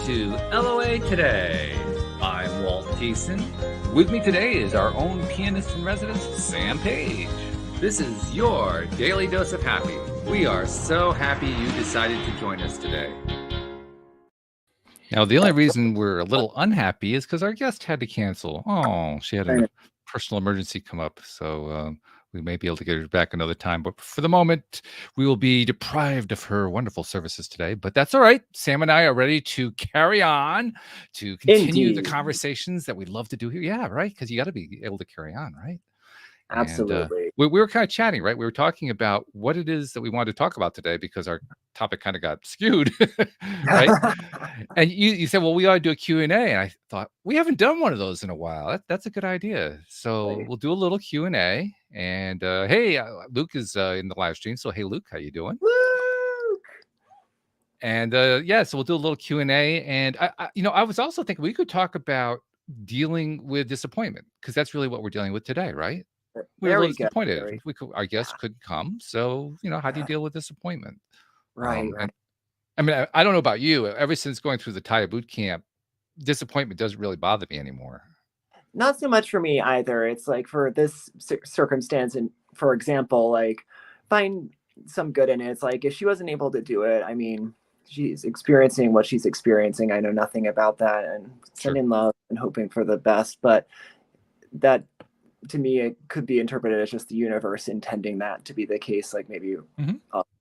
to LOA Today. I'm Walt Thiessen. With me today is our own pianist in residence, Sam Page. This is your daily dose of happy. We are so happy you decided to join us today. Now, the only reason we're a little unhappy is because our guest had to cancel. Oh, she had a personal emergency come up, so we may be able to get her back another time. But for the moment, we will be deprived of her wonderful services today. But that's all right. Sam and I are ready to carry on, to continue the conversations that we love to do here. Yeah, right? Because you got to be able to carry on, right? Absolutely. And we were kind of chatting, right? We were talking about what it is that we wanted to talk about today because our topic kind of got skewed, right? And you said, well, we ought to do a Q&A. And I thought, we haven't done one of those in a while. That's a good idea. So we'll do a little Q&A. And hey, Luke is in the live stream. So hey, Luke, how you doing? Luke! And yeah, so we'll do a little Q&A. And I was also thinking we could talk about dealing with disappointment because that's really what we're dealing with today, right? We were a little disappointed. Our guests couldn't come. So, how do you deal with disappointment? Right. I mean, I don't know about you. Ever since going through the Taya boot camp, disappointment doesn't really bother me anymore. Not so much for me either. It's like for this circumstance, and for example, like find some good in it. It's like if she wasn't able to do it, I mean, she's experiencing what she's experiencing. I know nothing about that, and sending love and hoping for the best. But that, to me, it could be interpreted as just the universe intending that to be the case. Like maybe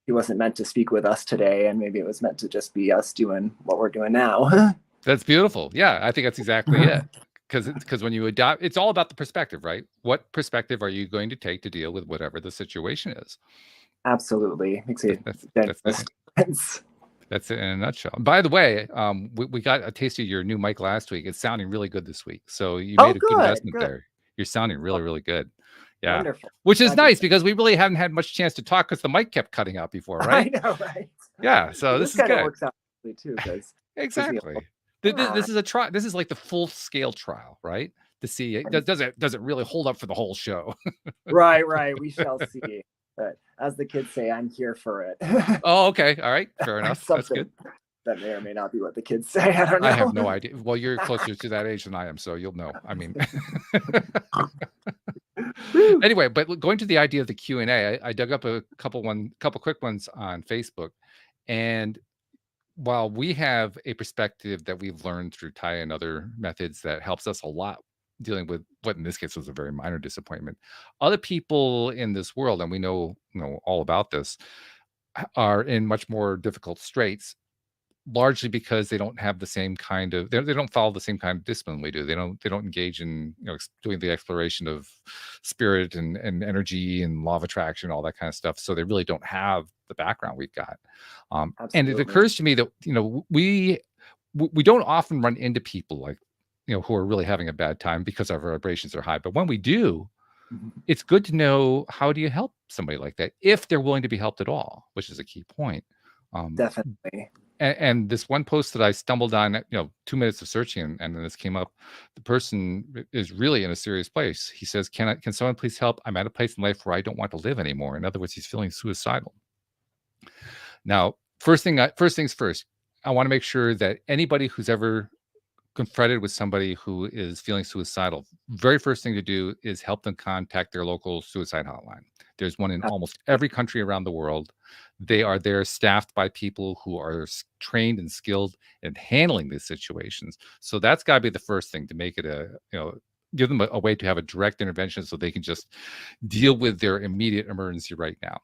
he wasn't meant to speak with us today, and maybe it was meant to just be us doing what we're doing now. That's beautiful. Yeah, I think that's exactly it. Because when you adopt, it's all about the perspective, right? What perspective are you going to take to deal with whatever the situation is? Absolutely. Makes sense. That's it in a nutshell. By the way, we got a taste of your new mic last week. It's sounding really good this week. So you made a good investment there. You're sounding really, really good. Yeah. Wonderful. Which is nice because we really haven't had much chance to talk because the mic kept cutting out before, right? I know, right? Yeah. So this is kind good. of works out too. Exactly. This is a trial. This is like the full scale trial, right? To see does it really hold up for the whole show? Right. We shall see. But as the kids say, I'm here for it. Oh, okay. All right. Fair enough. That's good. That may or may not be what the kids say. I don't know. I have no idea. Well, you're closer to that age than I am, so you'll know. I mean, anyway, but going to the idea of the Q&A, I dug up a couple quick ones on Facebook, and while we have a perspective that we've learned through Taya and other methods that helps us a lot dealing with what in this case was a very minor disappointment, other people in this world, and we know all about this, are in much more difficult straits, largely because they don't have the same kind of they don't follow the same kind of discipline we do. They don't engage in doing the exploration of spirit and energy and law of attraction, all that kind of stuff. So they really don't have the background we've got. And it occurs to me that we don't often run into people like who are really having a bad time because our vibrations are high. But when we do, it's good to know how do you help somebody like that if they're willing to be helped at all, which is a key point. Definitely. And this one post that I stumbled on, 2 minutes of searching, and then this came up. The person is really in a serious place. He says, "Can someone please help? I'm at a place in life where I don't want to live anymore." In other words, he's feeling suicidal. Now, first things first. I want to make sure that anybody who's ever confronted with somebody who is feeling suicidal, very first thing to do is help them contact their local suicide hotline. There's one in almost every country around the world. They are there staffed by people who are trained and skilled in handling these situations. So that's got to be the first thing, to make it give them a way to have a direct intervention so they can just deal with their immediate emergency right now.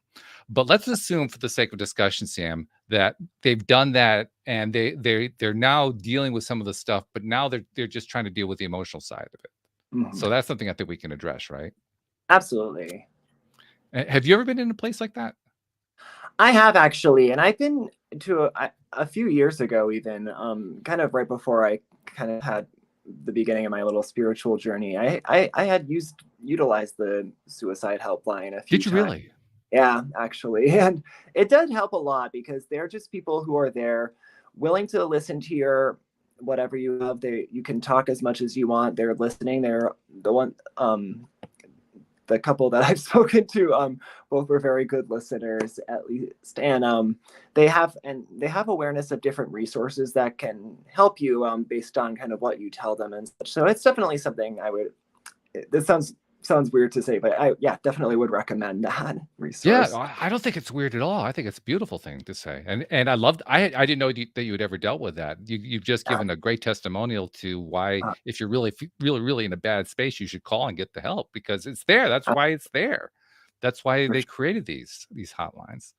But let's assume, for the sake of discussion, Sam, that they've done that and they're now dealing with some of the stuff, but now they're just trying to deal with the emotional side of it. So that's something I think we can address, right? Absolutely. Have you ever been in a place like that? I have, actually, and I've been to a few years ago, even kind of right before I kind of had the beginning of my little spiritual journey. I had utilized the suicide helpline a few times. Did you really? Yeah, actually. And it did help a lot because they're just people who are there willing to listen to your whatever you have. You can talk as much as you want. They're listening. They're the the couple that I've spoken to, both were very good listeners, at least, and they have awareness of different resources that can help you, based on kind of what you tell them and such. So it's definitely something I would. This sounds weird to say, but I, yeah, definitely would recommend that Yeah, resource. I don't think it's weird at all. I think it's a beautiful thing to say, and I loved. I didn't know that you had ever dealt with that. You've just Yeah. given a great testimonial to why, Uh, if you're really in a bad space, you should call and get the help because it's there. That's uh, why it's there. That's why for they sure. created these hotlines.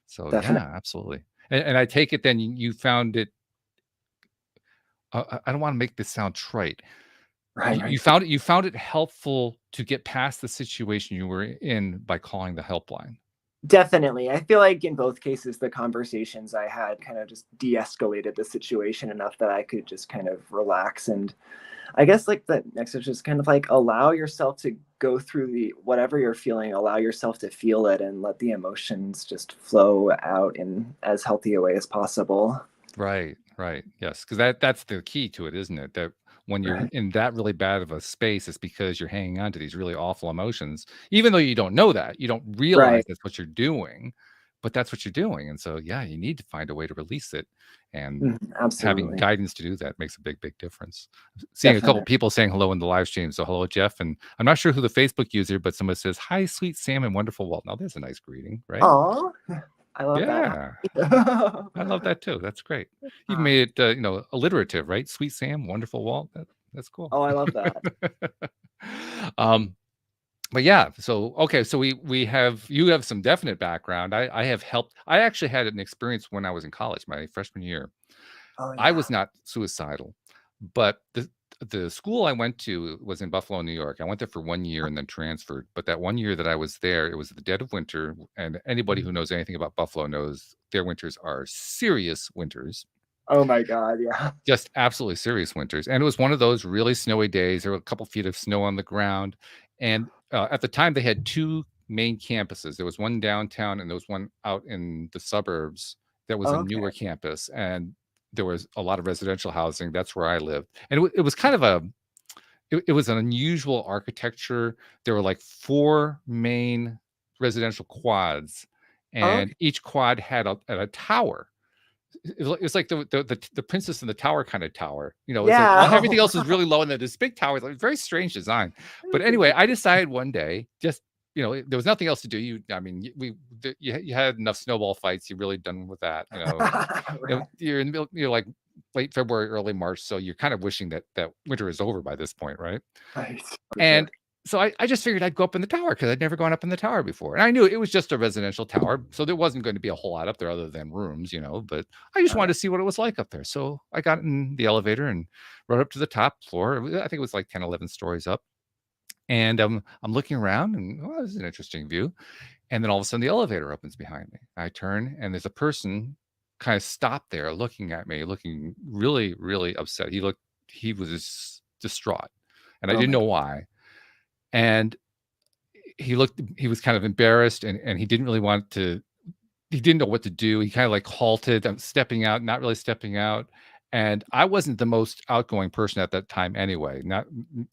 So Definitely. yeah, absolutely. And I take it then you found it. I don't want to make this sound trite. Right. Right. You found it helpful to get past the situation you were in by calling the helpline. Definitely. I feel like in both cases, the conversations I had kind of just de-escalated the situation enough that I could just kind of relax. And I guess like the next is just kind of like allow yourself to go through the whatever you're feeling, allow yourself to feel it and let the emotions just flow out in as healthy a way as possible. Right, right. Yes, because that's the key to it, isn't it? That when you're Right. in that really bad of a space, it's because you're hanging on to these really awful emotions, even though you don't know that. You don't realize Right. that's what you're doing, but that's what you're doing. And so, yeah, you need to find a way to release it. And Mhm. having Absolutely. guidance to do that makes a big, big difference. Seeing a couple Definitely. people saying hello in the live stream. So, hello, Jeff. And I'm not sure who the Facebook user, but someone says, "Hi, sweet Sam and wonderful Walt." Now, there's a nice greeting, right? Oh, I love that. Yeah. I love that too. That's great. You've Um, made it, alliterative, right? Sweet Sam, wonderful Walt. That's cool. oh, I love that. um, but yeah, so okay, so we have you have some definite background. I have helped. I actually had an experience when I was in college, my freshman year. Oh I yeah. was not suicidal, but the school I went to was in Buffalo, New York. I went there for 1 year and then transferred. But that 1 year that I was there, it was the dead of winter, and anybody who knows anything about Buffalo knows their winters are serious winters, Oh my God. Yeah. just absolutely serious winters. And it was one of those really snowy days. There were a couple feet of snow on the ground, and at the time they had two main campuses. There was one downtown, and there was one out in the suburbs. That was a Okay. newer campus, and there was a lot of residential housing. That's where I lived, and it was kind of it was an unusual architecture. There were like four main residential quads, and Okay. each quad had a tower. It's like the Princess in the Tower kind of tower. It's like Yeah. everything else is really low, and then this big tower is like very strange design. But anyway, I decided one day, just there was nothing else to do. I mean, you had enough snowball fights. You're really done with that. Right. You're in the middle, you're like late February, early March, so you're kind of wishing that winter is over by this point, right? Right. For And sure. so I just figured I'd go up in the tower because I'd never gone up in the tower before. And I knew it was just a residential tower, so there wasn't going to be a whole lot up there other than rooms, but I just Oh wanted yeah. to see what it was like up there. So I got in the elevator and rode up to the top floor. I think it was like 10, 11 stories up. And I'm looking around and, oh, this is an interesting view. And then all of a sudden the elevator opens behind me. I turn and there's a person kind of stopped there looking at me, looking really, really upset. He was distraught. And I Oh didn't my know God. why. And he was kind of embarrassed, and he didn't really want to he didn't know what to do. He kind of like halted. I'm stepping out, not really stepping out. And I wasn't the most outgoing person at that time anyway. Not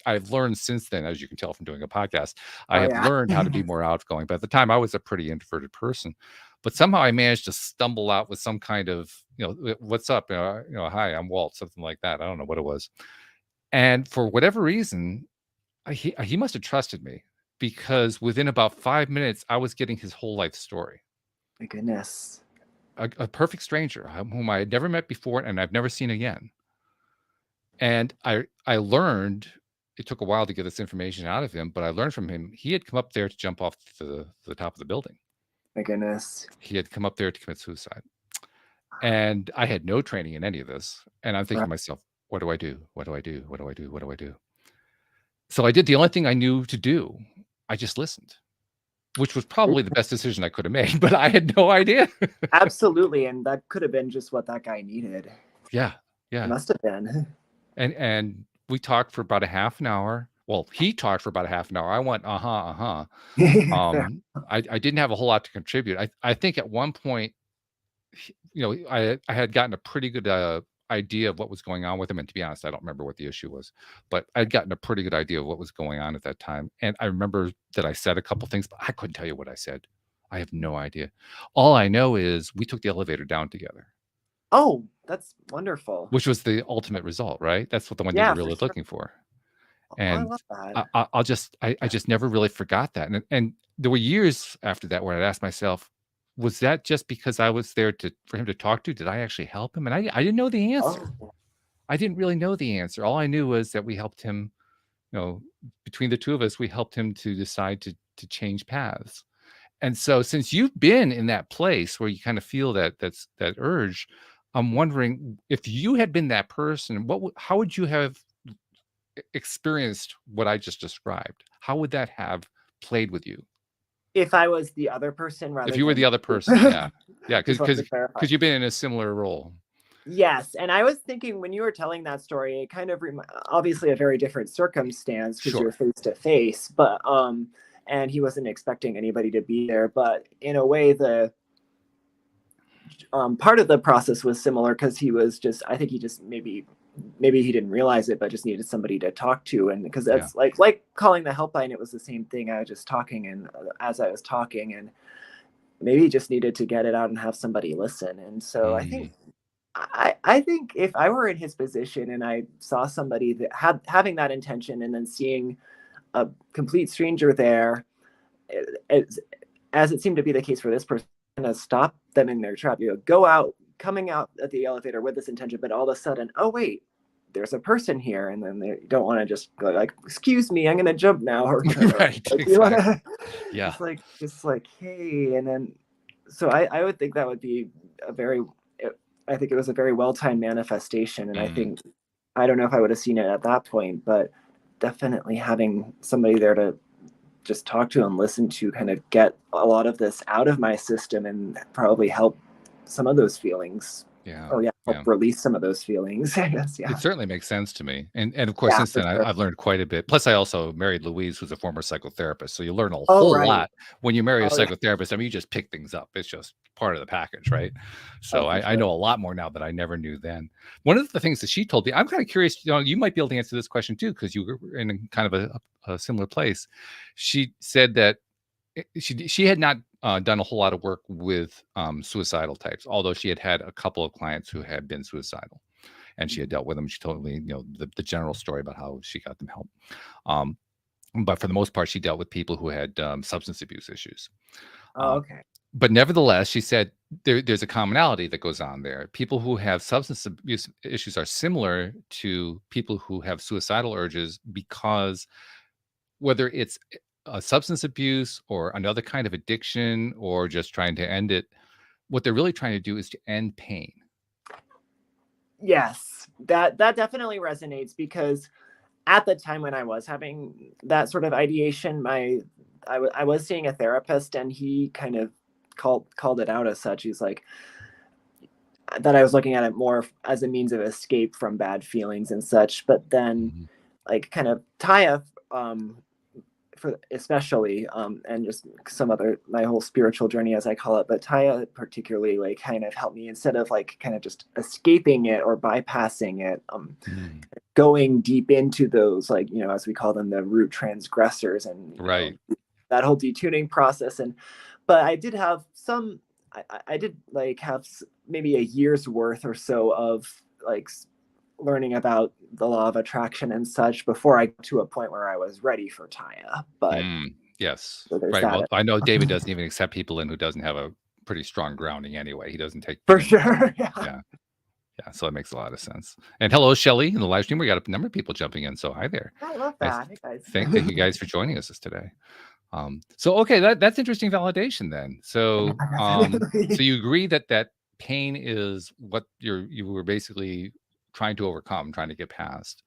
I've learned since then, as you can tell from doing a podcast, I Oh have yeah. learned how to be more outgoing. But at the time I was a pretty introverted person. But somehow I managed to stumble out with some kind of, what's up? Hi, I'm Walt, something like that. I don't know what it was. And for whatever reason, he must have trusted me because within about 5 minutes, I was getting his whole life story. My goodness. A perfect stranger, whom I had never met before and I've never seen again. And I learned it took a while to get this information out of him, but I learned from him he had come up there to jump off the top of the building. My goodness. He had come up there to commit suicide. And I had no training in any of this. And I'm thinking Right. to myself, what do I do? What do I do? What do I do? What do I do? So I did the only thing I knew to do. I just listened. Which was probably the best decision I could have made, but I had no idea. Absolutely. And that could have been just what that guy needed. Yeah, It yeah, must have been. and we talked for about a half an hour. Well, he talked for about a half an hour. I went, "Uh-huh, uh-huh." Fair. I didn't have a whole lot to contribute. I think at one point, I had gotten a pretty good, idea of what was going on with him. And to be honest, I don't remember what the issue was, but I'd gotten a pretty good idea of what was going on at that time. And I remember that I said a couple things, but I couldn't tell you what I said. I have no idea. All I know is we took the elevator down together, Oh, that's wonderful. which was the ultimate result, right? That's what the one you were Yeah, for really sure. looking for. Oh, I And love that. I just never really forgot that. And there were years after that where I'd ask myself, was that just because I was there for him to talk to? Did I actually help him? And I didn't know the answer. Oh, I didn't really know the answer. All I knew was that we helped him, between the two of us, we helped him to decide to change paths. And so since you've been in that place where you kind of feel that urge, I'm wondering if you had been that person, how would you have experienced what I just described? How would that have played with you? if I was the other person If rather you were the than other person, yeah. Yeah, just wanted to clarify. because you've been in a similar role. Yes, and I was thinking when you were telling that story, it kind of obviously a very different circumstance because you're Sure. face to face, but and he wasn't expecting anybody to be there, but in a way the part of the process was similar because he was just I think he just maybe he didn't realize it but just needed somebody to talk to, and because Yeah. that's like calling the helpline, it was the same thing. I was just talking, and as I was talking, and maybe he just needed to get it out and have somebody listen. And so I think Mm, I think if I were in his position and I saw somebody that had having that intention and then seeing a complete stranger there, as, as it seemed to be the case for this person, to stop them in their trap, go out, coming out at the elevator with this intention, but all of a sudden, oh wait, there's a person here, and then they don't want to just go like, "Excuse me, I'm gonna jump now" or whatever. right, Like you want exactly. to Yeah. just like, hey, and then so I would think that would be a very I think it was a very well timed manifestation, and I Mm, think I don't know if I would have seen it at that point, but definitely having somebody there to just talk to and listen to kind of get a lot of this out of my system and probably help some of those feelings. yeah, Oh yeah, help yeah. release some of those feelings. I guess. It Yeah. certainly makes sense to me, and of course, Yeah, since for then, sure. I've learned quite a bit. Plus, I also married Louise, who's a former psychotherapist, so you learn a Oh whole right. lot when you marry a Oh yeah. psychotherapist. I mean, you just pick things up. It's just part of the package, right? Oh So for I sure. know a lot more now that I never knew then. One of the things that she told me, I'm kind of curious, you might be able to answer this question too, because you were in kind of a similar place. She said that she had not done a whole lot of work with suicidal types, although she had had a couple of clients who had been suicidal and she had Mhm. dealt with them. She told me, the general story about how she got them help. Um, but for the most part, she dealt with people who had substance abuse issues. Oh Um, okay. but nevertheless, she said there's a commonality that goes on there. People who have substance abuse issues are similar to people who have suicidal urges because whether it's substance abuse or another kind of addiction or just trying to end it, what they're really trying to do is to end pain. Yes, that definitely resonates because at the time when I was having that sort of ideation, I was seeing a therapist, and he kind of called it out as such. He's like that I was looking at it more as a means of escape from bad feelings and such. But then, Mhm. like, kind of Taya, for especially, and just some other my whole spiritual journey as I call it, but Taya particularly like kind of helped me instead of like kind of just escaping it or bypassing it, Mm. going deep into those, like, as we call them, the root transgressors, and Right. that whole detuning process. And but I did have some I did like have maybe a year's worth or so of like learning about the law of attraction and such before I got to a point where I was ready for Taya. But Yes. so there's Right. Well, that. I know David doesn't even accept people in who doesn't have a pretty strong grounding anyway. He doesn't take For people. sure. Yeah. Yeah. Yeah. So that makes a lot of sense. And hello, Shelly, in the live stream. We got a number of people jumping in. So hi there. I love I that. Hey guys. thank you guys for joining us today. So okay, that's interesting validation then. So Definitely. you agree that pain is what you were basically trying to overcome, trying to get past.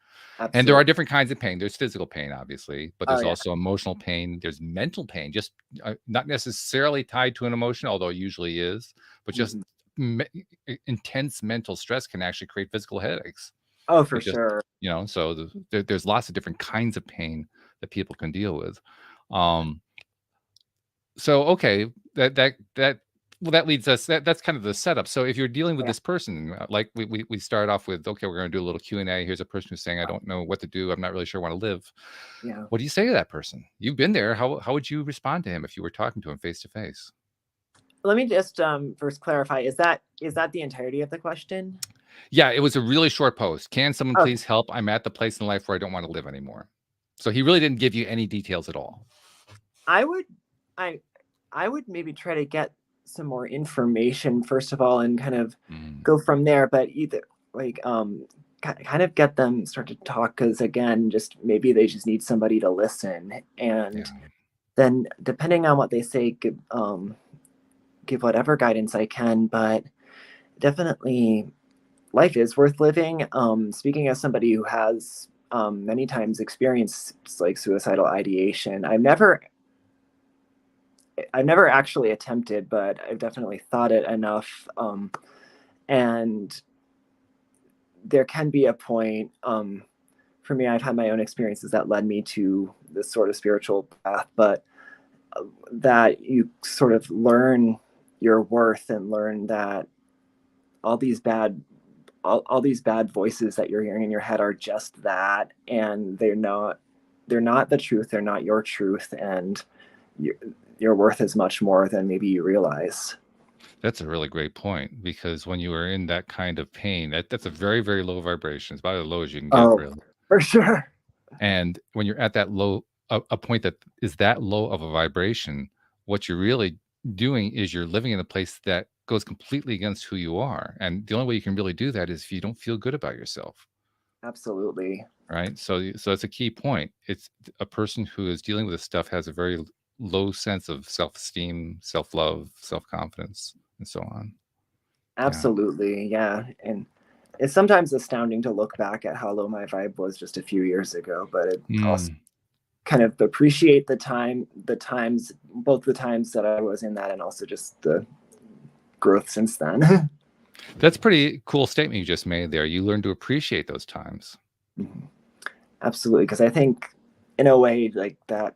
And there are Absolutely. different kinds of pain. There's physical pain, obviously, but Oh there's yeah. also emotional pain. There's mental pain, just not necessarily tied to an emotion, although it usually is, but just Mhm. me- intense mental stress can actually create physical headaches. Oh, for It just, sure. so there's lots of different kinds of pain that people can deal with. Um, so okay, that Well, that leads us that's kind of the setup. So if you're dealing with Yeah, this person, like we start off with, okay, we're gonna do a little Q&A. Here's a person who's saying, I don't know what to do. I'm not really sure I want to live. yeah. What do you say to that person? You've been there. How would you respond to him if you were talking to him face to face? Let me just first clarify. Is that the entirety of the question? Yeah, it was a really short post. Can someone Okay. please help? I'm at the place in life where I don't want to live anymore. So he really didn't give you any details at all. I would I I would maybe try to get some more information first of all and kind of Mm, go from there, but either like kind of get them start to talk because again, just maybe they just need somebody to listen, yeah, and then depending on what they say, give whatever guidance I can, but definitely life is worth living. Speaking as somebody who has many times experienced like suicidal ideation, I've never actually attempted, but I've definitely thought it enough. And there can be a point, for me, I've had my own experiences that led me to this sort of spiritual path, but that you sort of learn your worth and learn that all these bad all these bad voices that you're hearing in your head are just that, and they're not the truth, they're not your truth, and your, your worth is much more than maybe you realize. that's a really great point because when you are in that kind of pain, that's a very, very low vibration. It's about as low as you can get, Oh, really. for sure. And when you're at that low, a point that is that low of a vibration, what you're really doing is you're living in a place that goes completely against who you are. And the only way you can really do that is if you don't feel good about yourself. Absolutely. Right? So that's a key point. It's a person who is dealing with this stuff has a very low sense of self-esteem, self-love, self-confidence, and so on. Yeah. Absolutely. Yeah. And it's sometimes astounding to look back at how low my vibe was just a few years ago, but it also Mm. kind of appreciate the times, both the times that I was in that and also just the growth since then. That's a pretty cool statement you just made there. You learn to appreciate those times. Mhm. Absolutely. Because I think in a way like that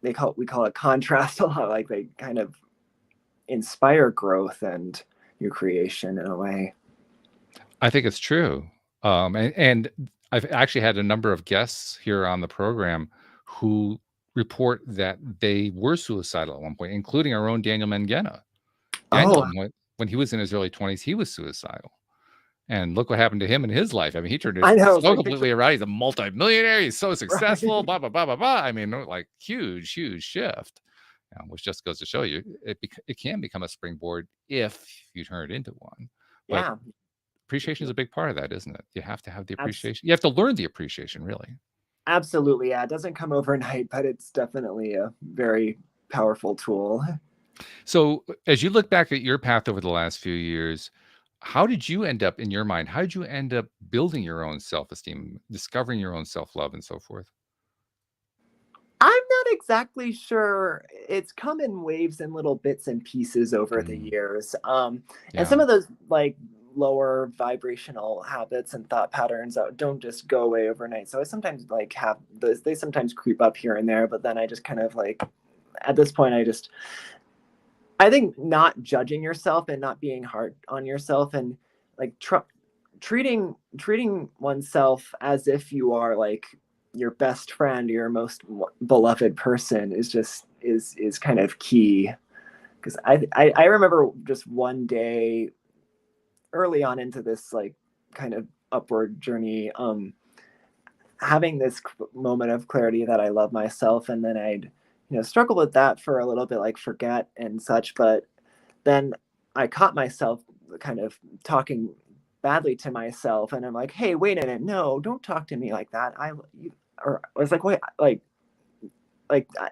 we call it contrast a lot, like they kind of inspire growth and new creation in a way. I think it's true. And I've actually had a number of guests here on the program who report that they were suicidal at one point, including our own Daniel Mangena. Daniel, Oh, when he was in his early 20s, he was suicidal. And look what happened to him in his life. I mean, he turned it I know. It's so like picture completely around. He's a multimillionaire. He's so successful. right. Blah blah blah blah blah. I mean, like huge, huge shift. Which just goes to show you, it can become a springboard if you turn it into one. But Yeah. appreciation is a big part of that, isn't it? You have to have the Abs- appreciation. You have to learn the appreciation, really. Absolutely. Yeah. It doesn't come overnight, but it's definitely a very powerful tool. So, as you look back at your path over the last few years, how did you end up in your mind? How did you end up building your own self-esteem, discovering your own self-love, and so forth? I'm not exactly sure. It's come in waves and little bits and pieces over the Mm, years. And yeah. some of those like lower vibrational habits and thought patterns don't just go away overnight. So I sometimes like have those, they sometimes creep up here and there, but then I just kind of like, at this point, I think not judging yourself and not being hard on yourself and like treating oneself as if you are like your best friend, your most beloved person is kind of key. Because I remember just one day early on into this like kind of upward journey, having this moment of clarity that I love myself, and then I'd struggle with that for a little bit, like forget and such, but then I caught myself kind of talking badly to myself, and I'm like, hey, wait a minute, no, don't talk to me like that. Or I was like, wait, like I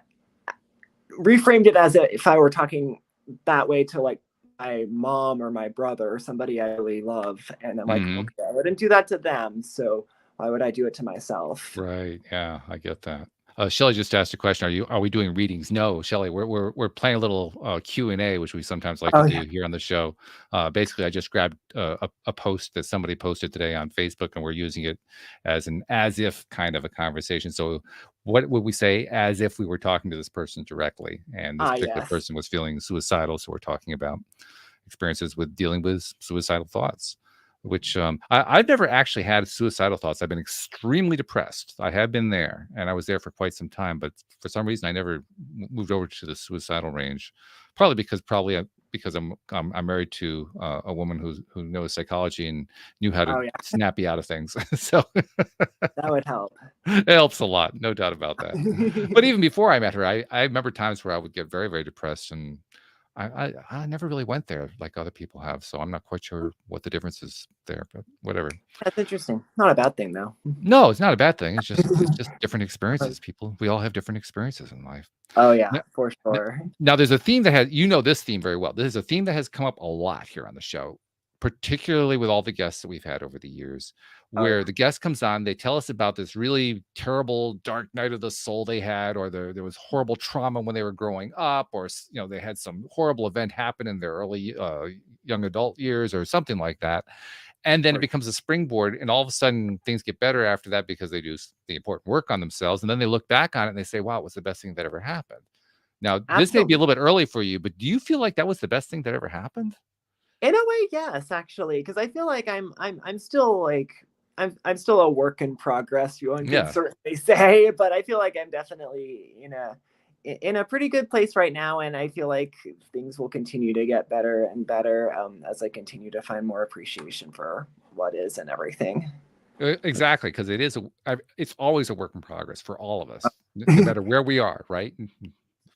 reframed it as if I were talking that way to like my mom or my brother or somebody I really love, and I'm like, Mhm. okay, I wouldn't do that to them, so why would I do it to myself? Right, yeah, I get that. Shelly just asked a question. Are we doing readings? No, Shelly, we're playing a little Q&A, which we sometimes like to Oh yeah. do here on the show. Basically, I just grabbed a post that somebody posted today on Facebook, and we're using it as an as if kind of a conversation. So, what would we say as if we were talking to this person directly? And this Ah particular yes. person was feeling suicidal, so we're talking about experiences with dealing with suicidal thoughts. Which I've never actually had suicidal thoughts. I've been extremely depressed. I have been there, and I was there for quite some time. But for some reason, I never moved over to the suicidal range. Probably because I'm married to a woman who knows psychology and knew how to Oh yeah. snap you out of things. So That would help. it helps a lot, no doubt about that. But even before I met her, I remember times where I would get very, very depressed, and I never really went there like other people have, so I'm not quite sure what the difference is there, but whatever. That's interesting. Not a bad thing though. No, it's not a bad thing. It's just different experiences. We all have different experiences in life. Oh yeah, Now, for n- sure. now there's a theme that has this theme very well. This is a theme that has come up a lot here on the show, particularly with all the guests that we've had over the years, Oh where yeah. the guest comes on, they tell us about this really terrible dark night of the soul they had, or there was horrible trauma when they were growing up, or they had some horrible event happen in their early young adult years, or something like that. And then it For becomes a springboard, and all of a sudden things get better after that because they do the important work on themselves, and then they look back on it and they say, "Wow, it was the best thing that ever happened." Now, this may be a absolutely. little bit early for you, but do you feel like that was the best thing that ever happened? In a way, yes, actually, because I feel like I'm still like I'm still a work in progress. One could Yeah. certainly say, but I feel like I'm definitely in a pretty good place right now, and I feel like things will continue to get better and better as I continue to find more appreciation for what is and everything. Exactly, because it's always a work in progress for all of us, no matter where we are, right? No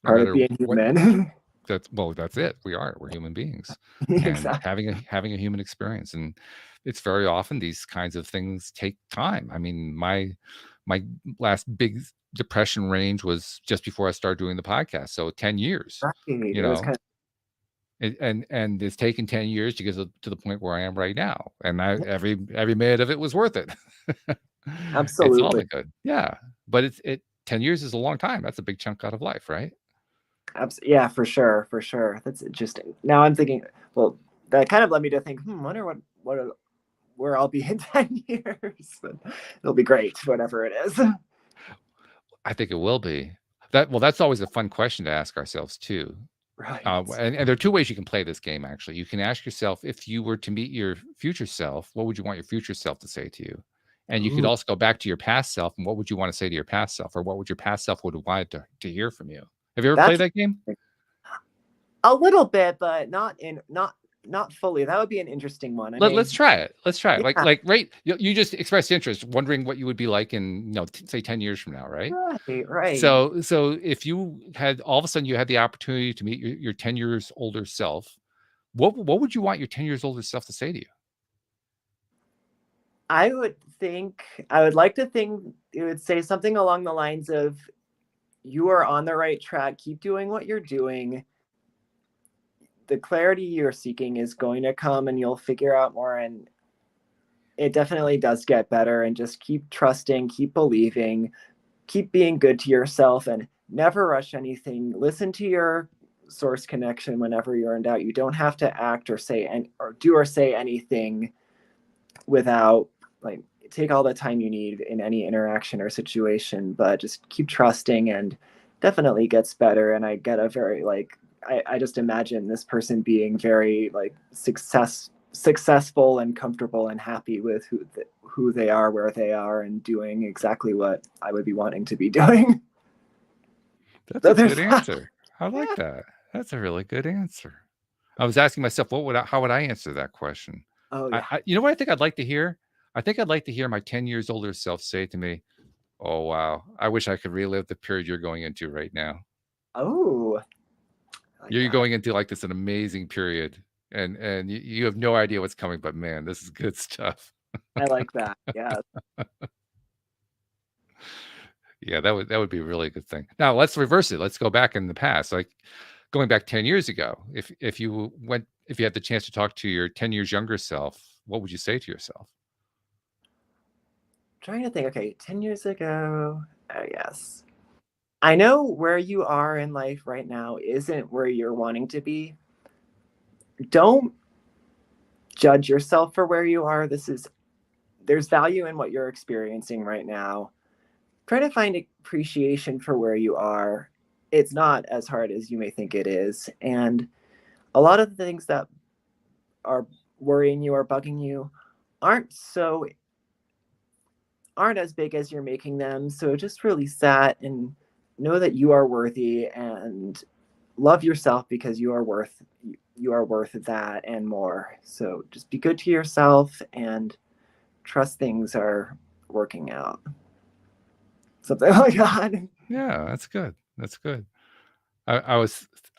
Part of matter being what. human. That's it. We're human beings, and Exactly. having a human experience, and it's very often these kinds of things take time. I mean, my last big depression range was just before I started doing the podcast, so 10 years, Right. you It was know. kind And it's taken 10 years to get to the point where I am right now, and every minute of it was worth it. of It's all absolutely. the good, yeah. But 10 years is a long time. That's a big chunk out of life, right? Yeah, for sure, for sure. That's interesting. Now I'm thinking, well, that kind of led me to think, wonder where I'll be in 10 years. But it'll be great, whatever it is. I think it will be. That's always a fun question to ask ourselves too. Right. And there are two ways you can play this game, actually. You can ask yourself, if you were to meet your future self, what would you want your future self to say to you? And you could Ooh, also go back to your past self, and what would you want to say to your past self, or what would your past self would have wanted to hear from you? Have you ever played that's that game? a little bit, but not fully. That would be an interesting one. I Let's may, try it. Let's try it. yeah, Like right. You just expressed interest, wondering what you would be like in, say 10 years from now, right? right, right. So if you had all of a sudden you had the opportunity to meet your 10 years older self, what would you want your 10 years older self to say to you? I would like to think it would say something along the lines of, "You are on the right track. Keep doing what you're doing. The clarity you're seeking is going to come, and you'll figure out more, and it definitely does get better, and just keep trusting, keep believing, keep being good to yourself, and never rush anything. Listen to your source connection whenever you're in doubt. You don't have to act or say or do or say anything without, like, take all the time you need in any interaction or situation, but just keep trusting, and definitely gets better." And I get a very like I just imagine this person being very like successful and comfortable and happy with who they are, where they are, and doing exactly what I would be wanting to be doing. That's So a good there's that. answer. I like Yeah. that. That's a really good answer. I was asking myself, how would I answer that question? Oh yeah. You know what I think I'd like to hear? I think I'd like to hear my 10 years older self say to me, "Oh wow, I wish I could relive the period you're going into right now. Oh, I like You're that. going into like this an amazing period, and you have no idea what's coming, but man, this is good stuff." I like that. Yeah. Yeah, that would be a really good thing. Now let's reverse it. Let's go back in the past, like going back 10 years ago. If you had the chance to talk to your 10 years younger self, what would you say to yourself? Trying to think. Okay, 10 years ago. Oh yes. I know where you are in life right now isn't where you're wanting to be. Don't judge yourself for where you are. There's value in what you're experiencing right now. Try to find appreciation for where you are. It's not as hard as you may think it is. And a lot of the things that are worrying you or bugging you aren't so aren't as big as you're making them. So just release that and know that you are worthy and love yourself because you are worth that and more. So just be good to yourself and trust things are working out. Something like that. Yeah, that's good. That's good. I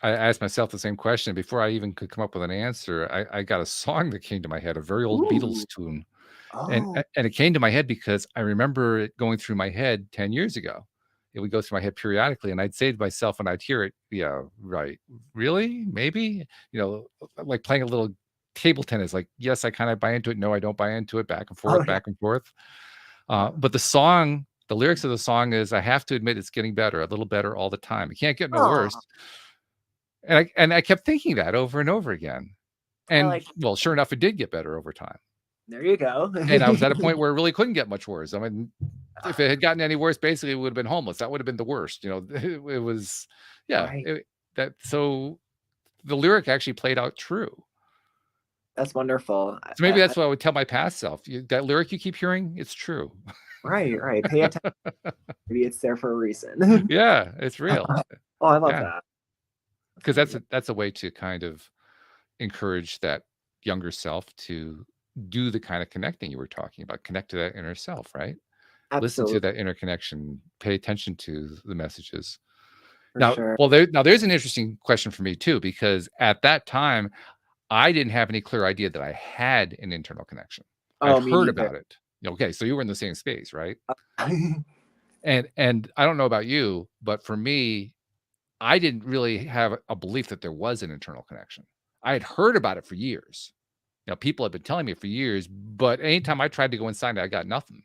asked myself the same question before I even could come up with an answer. I got a song that came to my head, a very old Beatles Ooh. tune, Oh. and it came to my head because I remember it going through my head 10 years ago. It would go through my head periodically, and I'd say to myself when I'd hear it, "Yeah, right. Really? Maybe?" Like playing a little table tennis, like, yes, I kind of buy into it. No, I don't buy into it. Back and Oh forth, yeah. back and forth. But the lyrics of the song is, "I have to admit it's getting better, a little better all the time. It can't get no Oh, worse." And I kept thinking that over and over again. I And, like well, sure enough, it did get better over time. there you go. And I was at a point where it really couldn't get much worse. I mean, if it had gotten any worse, basically, it would have been homeless. That would have been the worst, It was yeah, Right. so the lyric actually played out true. That's wonderful. So maybe that's what I would tell my past self. That lyric you keep hearing, it's true. Right, right. Pay attention. Maybe it's there for a reason. Yeah, it's real. Oh, I love Yeah, that. That's because really good. that's a way to kind of encourage that younger self to do the kind of connecting you were talking about, connect to that inner self, right? Listen to Absolutely, that inner connection, pay attention to the messages. for sure. There's an interesting question for me too, because at that time, I didn't have any clear idea that I had an internal connection. I'd Oh, me heard neither. about it. Okay, so you were in the same space, right? And I don't know about you, but for me, I didn't really have a belief that there was an internal connection. I had heard about it for years. People had been telling me for years, but anytime I tried to go inside, I got nothing.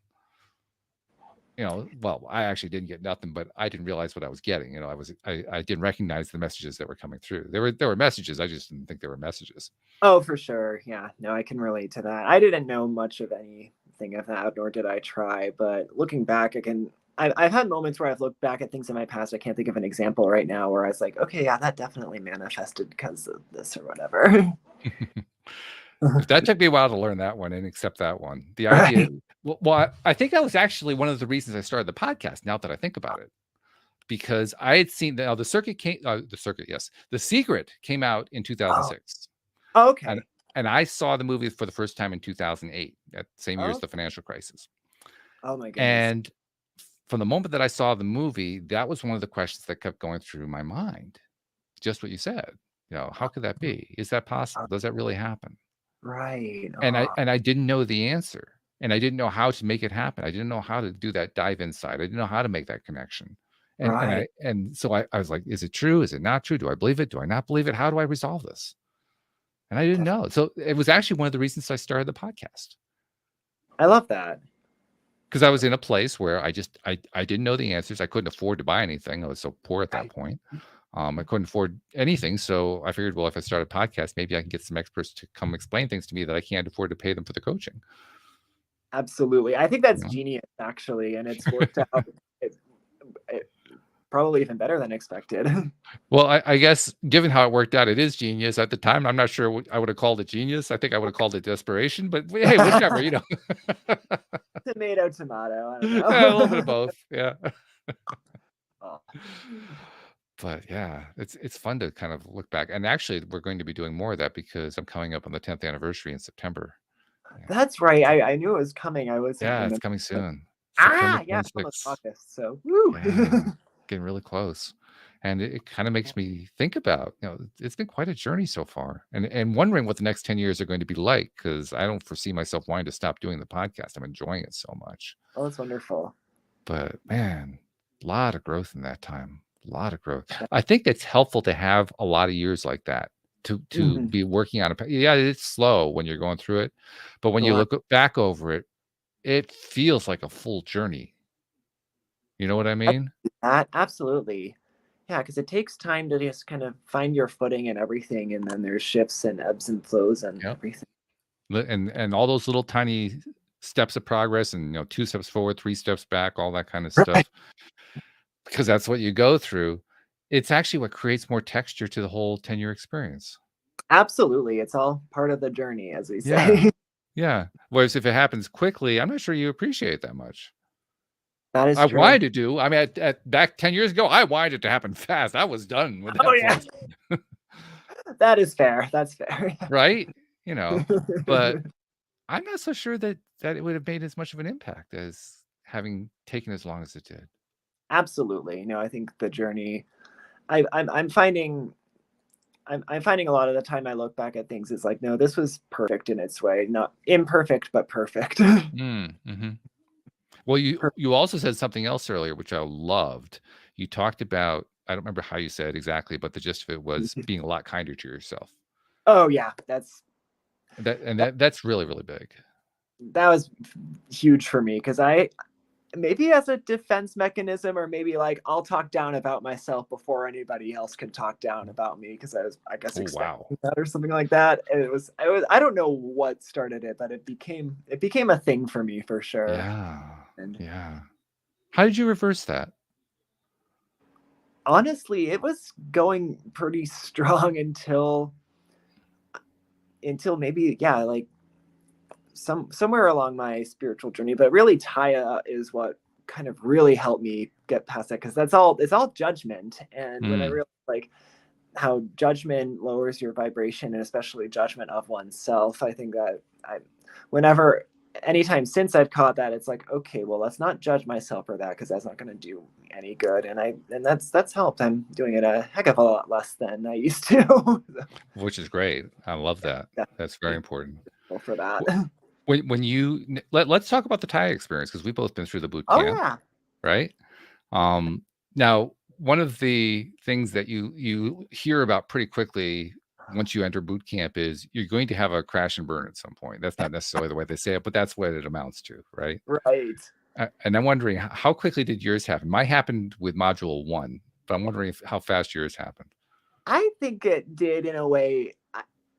Well, I actually didn't get nothing, but I didn't realize what I was getting. I didn't recognize the messages that were coming through. There were messages. I just didn't think they were messages. Oh, for sure. Yeah. No, I can relate to that. I didn't know much of anything of that, nor did I try. But looking back, I've had moments where I've looked back at things in my past. I can't think of an example right now where I was like, okay, yeah, that definitely manifested because of this or whatever. If that took me a while to learn that one and accept that one, the idea. Right. I think that was actually one of the reasons I started the podcast. Now that I think about it, because I had seen the circuit came, the circuit, yes, The Secret came out in Oh, 2006, and okay. and I saw the movie for the first time in 2008, that same year as Oh, the financial crisis. oh my goodness. And from the moment that I saw the movie, that was one of the questions that kept going through my mind. Just what you said. How could that be? Is that possible? Does that really happen? Right. And I Oh, and I didn't know the answer, and I didn't know how to make it happen. I didn't know how to do that dive inside. I didn't know how to make that connection. right. And so I was like, is it true? Is it not true? Do I believe it? Do I not believe it? How do I resolve this? And I didn't know. So it was actually one of the reasons I started the podcast. I love that. Because I was in a place where I didn't know the answers. I couldn't afford to buy anything. I was so poor at that Right. point. I couldn't afford anything. So I figured, well, if I start a podcast, maybe I can get some experts to come explain things to me that I can't afford to pay them for the coaching. Absolutely. I think You that's know? genius, actually, and it's worked out. It's it, probably even better than expected. Well, I guess given how it worked out, it is genius. At the time, I'm not sure I would have called it genius. I think I would have called it desperation, but hey, whichever. Tomato, tomato. I don't Yeah, a little bit of know. both. Yeah. Oh, But yeah, it's fun to kind of look back. And actually, we're going to be doing more of that because I'm coming up on the 10th anniversary in September. Yeah. that's right. I knew it was coming. I wasn't Yeah, it's remembering. coming Like, soon. September yeah, it's almost 26th. August. So, woo. Yeah, getting really close. And it kind of makes me think about, it's been quite a journey so far, and wondering what the next 10 years are going to be like, because I don't foresee myself wanting to stop doing the podcast. I'm enjoying it so much. Oh, that's wonderful. But man, a lot of growth in that time. A lot of growth. I think it's helpful to have a lot of years like that to Mhm. be working on yeah, it's slow when you're going through it, but when you Right. look back over it, it feels like a full journey. You know what I mean? That absolutely. Yeah, because it takes time to just kind of find your footing and everything, and then there's shifts and ebbs and flows and Yep. everything. And all those little tiny steps of progress and, 2 steps forward, 3 steps back, all that kind of Right. stuff, because that's what you go through. It's actually what creates more texture to the whole 10-year experience. Absolutely. It's all part of the journey, as we Yeah. say. Yeah. Whereas if it happens quickly, I'm not sure you appreciate that much. That is I true. wanted to. I mean, at back 10 years ago, I wanted it to happen fast. I was done with Oh that yeah. place, That is fair. That's fair. right? You know, but I'm not so sure that it would have made as much of an impact as having taken as long as it did. Absolutely. No, I think the journey. I'm finding. I'm finding a lot of the time I look back at things, it's like, no, this was perfect in its way, not imperfect, but perfect. Mhm. Well, you also said something else earlier, which I loved. You talked about, I don't remember how you said it exactly, but the gist of it was being a lot kinder to yourself. Oh yeah, That's really, really big. that was huge for me because I maybe as a defense mechanism, or maybe like I'll talk down about myself before anybody else can talk down about me because I guess Oh, wow. expecting that or something like that. And it was I don't know what started it, but it became a thing for me for sure. Yeah. And Yeah. How did you reverse that? honestly, it was going pretty strong until maybe, yeah, like somewhere along my spiritual journey. But really Taya is what kind of really helped me get past that, because it's all judgment. And when I Mm. realized like how judgment lowers your vibration, and especially judgment of oneself, I think that I whenever anytime since I've caught that, it's like, okay, well, let's not judge myself for that, because that's not going to do any good. And that's helped. I'm doing it a heck of a lot less than I used to. Which is great. I love that. That's very Definitely important. grateful for that. When you let's talk about the Thai experience because we've both been through the boot Oh camp, yeah. right? Now one of the things that you hear about pretty quickly once you enter boot camp is you're going to have a crash and burn at some point. That's not necessarily the way they say it, but that's what it amounts to, right? Right. And I'm wondering how quickly did yours happen? Mine happened with module one, but I'm wondering how fast yours happened. I think it did in a way.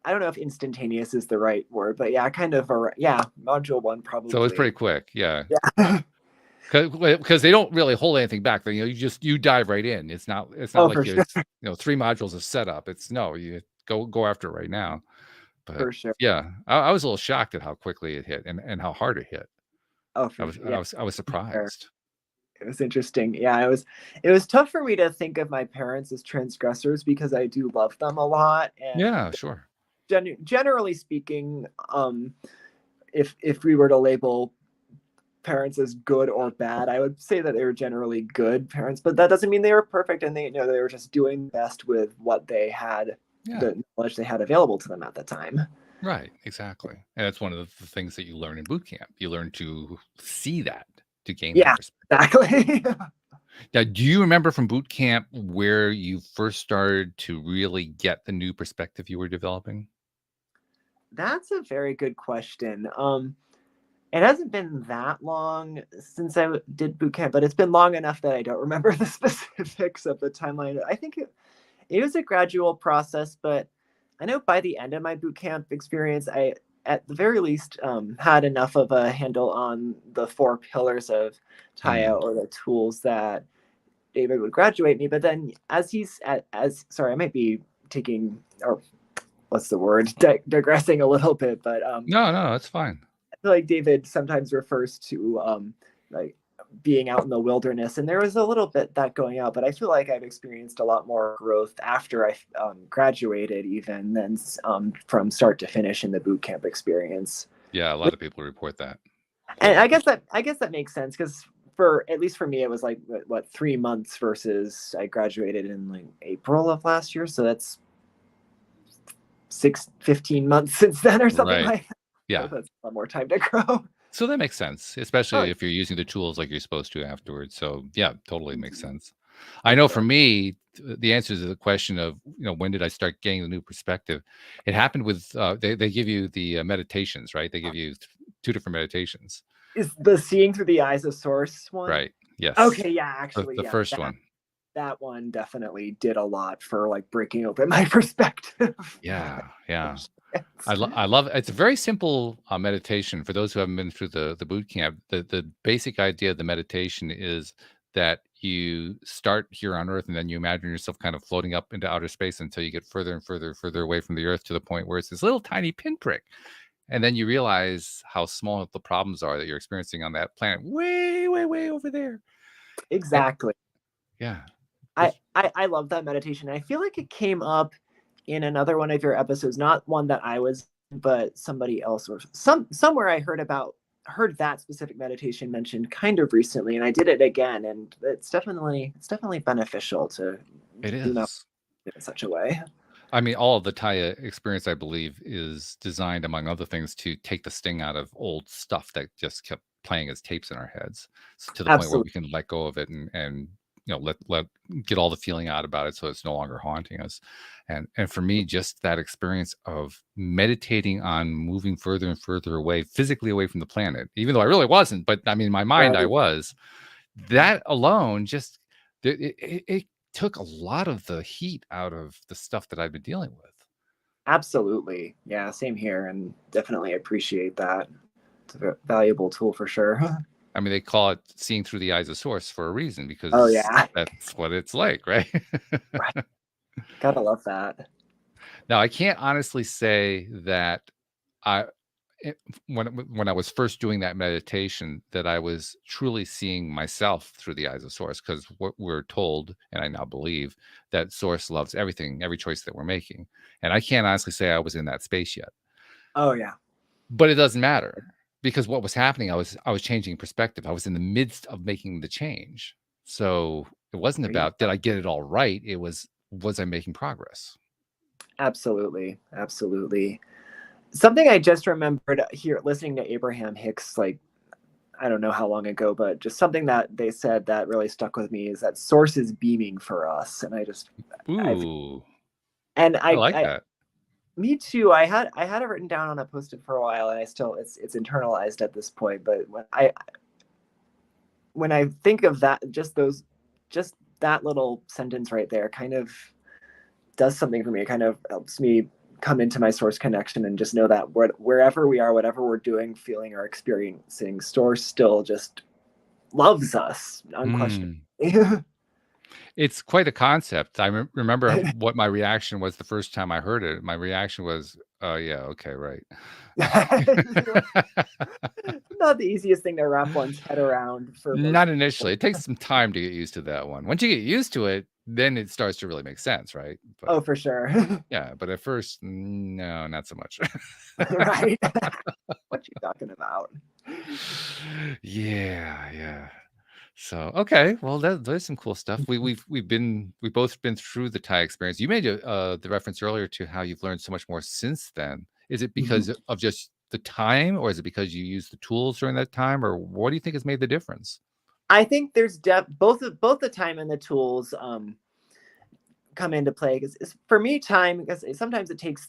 I don't know if instantaneous is the right word, but yeah, kind of. Yeah, module one So it's probably. pretty quick, yeah. Yeah. Because they don't really hold anything back. You dive right in. It's not Oh, like for sure. it's 3 modules of setup. It's no, you go after it right now. But For sure. yeah, I was a little shocked at how quickly it hit and how hard it hit. Oh, I for was sure. I Yeah. was I was Sure. surprised. It was interesting. Yeah, it was tough for me to think of my parents as transgressors because I do love them a lot. Yeah, And sure. generally speaking, if we were to label parents as good or bad, I would say that they were generally good parents, but that doesn't mean they were perfect, and they were just doing best with what they had, Yeah, the knowledge they had available to them at the time. right, exactly. And that's one of the things that you learn in boot camp. You learn to see that, to gain that Yeah, perspective. exactly. Now, do you remember from boot camp where you first started to really get the new perspective you were developing? That's a very good question. It hasn't been that long since I did boot camp, but it's been long enough that I don't remember the specifics of the timeline. I think it was a gradual process, but I know by the end of my boot camp experience, I, at the very least, had enough of a handle on the four pillars of Hmm. Taya, or the tools that David would graduate me. But then, as sorry, I might be taking, or what's the word, digressing a little bit, but No, that's fine. I feel like David sometimes refers to like being out in the wilderness, and there was a little bit that going out, but I feel like I've experienced a lot more growth after I graduated, even than from start to finish in the boot camp experience. Yeah, a lot of people report that. And I guess that makes sense, because for at least for me, it was like what 3 months versus I graduated in like April of last year, so that's 15 months since then or something Right. like that. So Yeah. that's a lot more time to grow. So that makes sense, Oh, especially if you're using the tools like you're supposed to afterwards. So yeah, totally makes sense. I for know for sure. me, the answer to the question of, when did I start getting the new perspective? It happened with, they give you the meditations, right? They give you two different meditations. Is the seeing through the eyes of source one? Right. Yes. Okay, yeah, The actually, the yeah, first that one. that one definitely did a lot for like breaking open my perspective. Yeah, yeah. Yes. I love it's a very simple, meditation for those who haven't been through the boot camp. The basic idea of the meditation is that you start here on Earth, and then you imagine yourself kind of floating up into outer space until you get further and further away from the Earth to the point where it's this little tiny pinprick. And then you realize how small the problems are that you're experiencing on that planet way over there. And Exactly. yeah. I, It's I love that meditation. I feel like it came up in another one of your episodes, not one that I was, but somebody else or somewhere I heard that specific meditation mentioned kind of recently, and I did it again, and it's definitely beneficial to it do that is. in such a way. I mean, all of the Taya experience, I believe, is designed, among other things, to take the sting out of old stuff that just kept playing as tapes in our heads, to the point where Absolutely. we can let go of it and let get all the feeling out about it, so it's no longer haunting us. And for me, just that experience of meditating on moving further and further away, physically away from the planet, even though I really wasn't, but I mean, in my mind, I Right. was. That alone just it took a lot of the heat out of the stuff that I've been dealing with. Absolutely. Yeah, same here, and definitely appreciate that. It's a valuable tool for sure. I mean, they call it seeing through the eyes of source for a reason Oh because yeah. that's what it's like, right? Right. Gotta love that. Now, I can't honestly say that I it, when I was first doing that meditation that I was truly seeing myself through the eyes of source, because what we're told, and I now believe, that source loves everything, every choice that we're making. And I can't honestly say I was in that space yet. Oh yeah. But it doesn't matter because what was happening, I was changing perspective. I was in the midst of making the change. So it wasn't There you about go. did I get it all right? It was I making progress? Absolutely. Absolutely. Something I just remembered here listening to Abraham Hicks, like, I don't know how long ago, but just something that they said that really stuck with me is that source is beaming for us. And I've, Ooh, and I like that. me too. I had it written down on a post-it for a while, and I still, it's internalized at this point. But when I think of that, just that little sentence right there kind of does something for me. It kind of helps me come into my source connection and just know that wherever we are, whatever we're doing, feeling, or experiencing, source still just loves us unquestionably. Mm. It's quite a concept. I remember what my reaction was the first time I heard it. My reaction was, "Oh yeah, okay, right." Not the easiest thing to wrap one's head around for most Not initially. people. It takes some time to get used to that one. Once you get used to it, then it starts to really make sense, right? But Oh, for sure. yeah, but at first, no, not so much. Right. What you talking about? Yeah, yeah. So, okay, well, there's some cool stuff. We've both been through the Thai experience. You made the reference earlier to how you've learned so much more since then. Is it Mhm. because of just the time, or is it because you used the tools during that time, or what do you think has made the difference? I think there's both the time and the tools come into play because for me time because sometimes it takes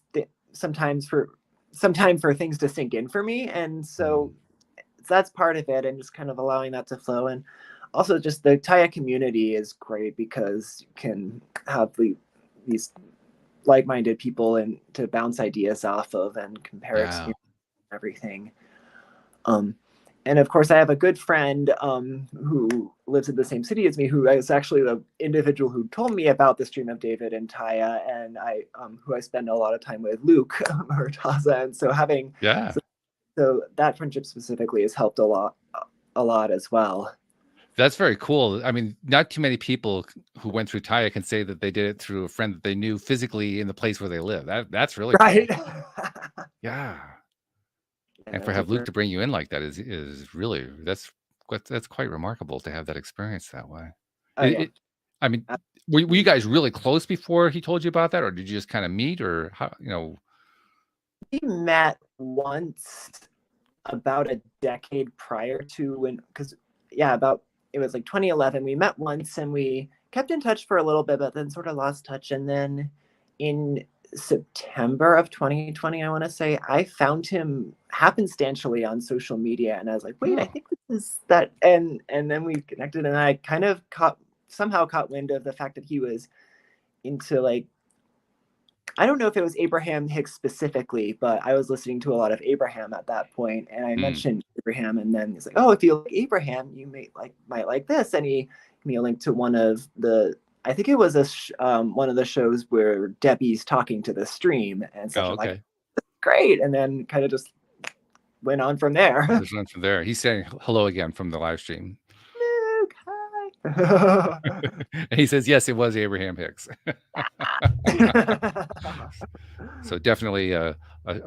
sometimes for some time for things to sink in for me, and Mm. so that's part of it, and just kind of allowing that to flow. And also just the Taya community is great because you can have these like-minded people and to bounce ideas off of and compare Yeah. experience and everything. Um, and of course, I have a good friend who lives in the same city as me, who is actually the individual who told me about the Stream of David and Taya, and who I spend a lot of time with, Luke Hurtaza. And so Yeah. so that friendship specifically has helped a lot as well. That's very cool. I mean, not too many people who went through Taya can say that they did it through a friend that they knew physically in the place where they live. That's really Right. cool. Yeah. And Yeah, for it's a have Luke very to bring you in like that is really that's quite remarkable to have that experience that way. oh It, yeah. it I mean, were you guys really close before he told you about that, or did you just kind of meet, or how? We met once about a decade prior to when, because yeah, about it was like 2011. We met once and we kept in touch for a little bit, but then sort of lost touch. And then in September of 2020, I want to say. I found him happenstantially on social media, and I was like, wait, I Oh, think this is that. And then we connected, and I kind of somehow caught wind of the fact that he was into, like, I don't know if it was Abraham Hicks specifically, but I was listening to a lot of Abraham at that point, and I mm. mentioned Abraham, and then he's like, "Oh, if you like Abraham, you might like this." And he gave me a link to one of the, I think it was one of the shows where Debbie's talking to the stream and such. Oh, I'm like, okay. great, and then kind of just went on from there. Just went from there. He's saying hello again from the live stream. Luke, hi. And he says, yes, it was Abraham Hicks. So definitely a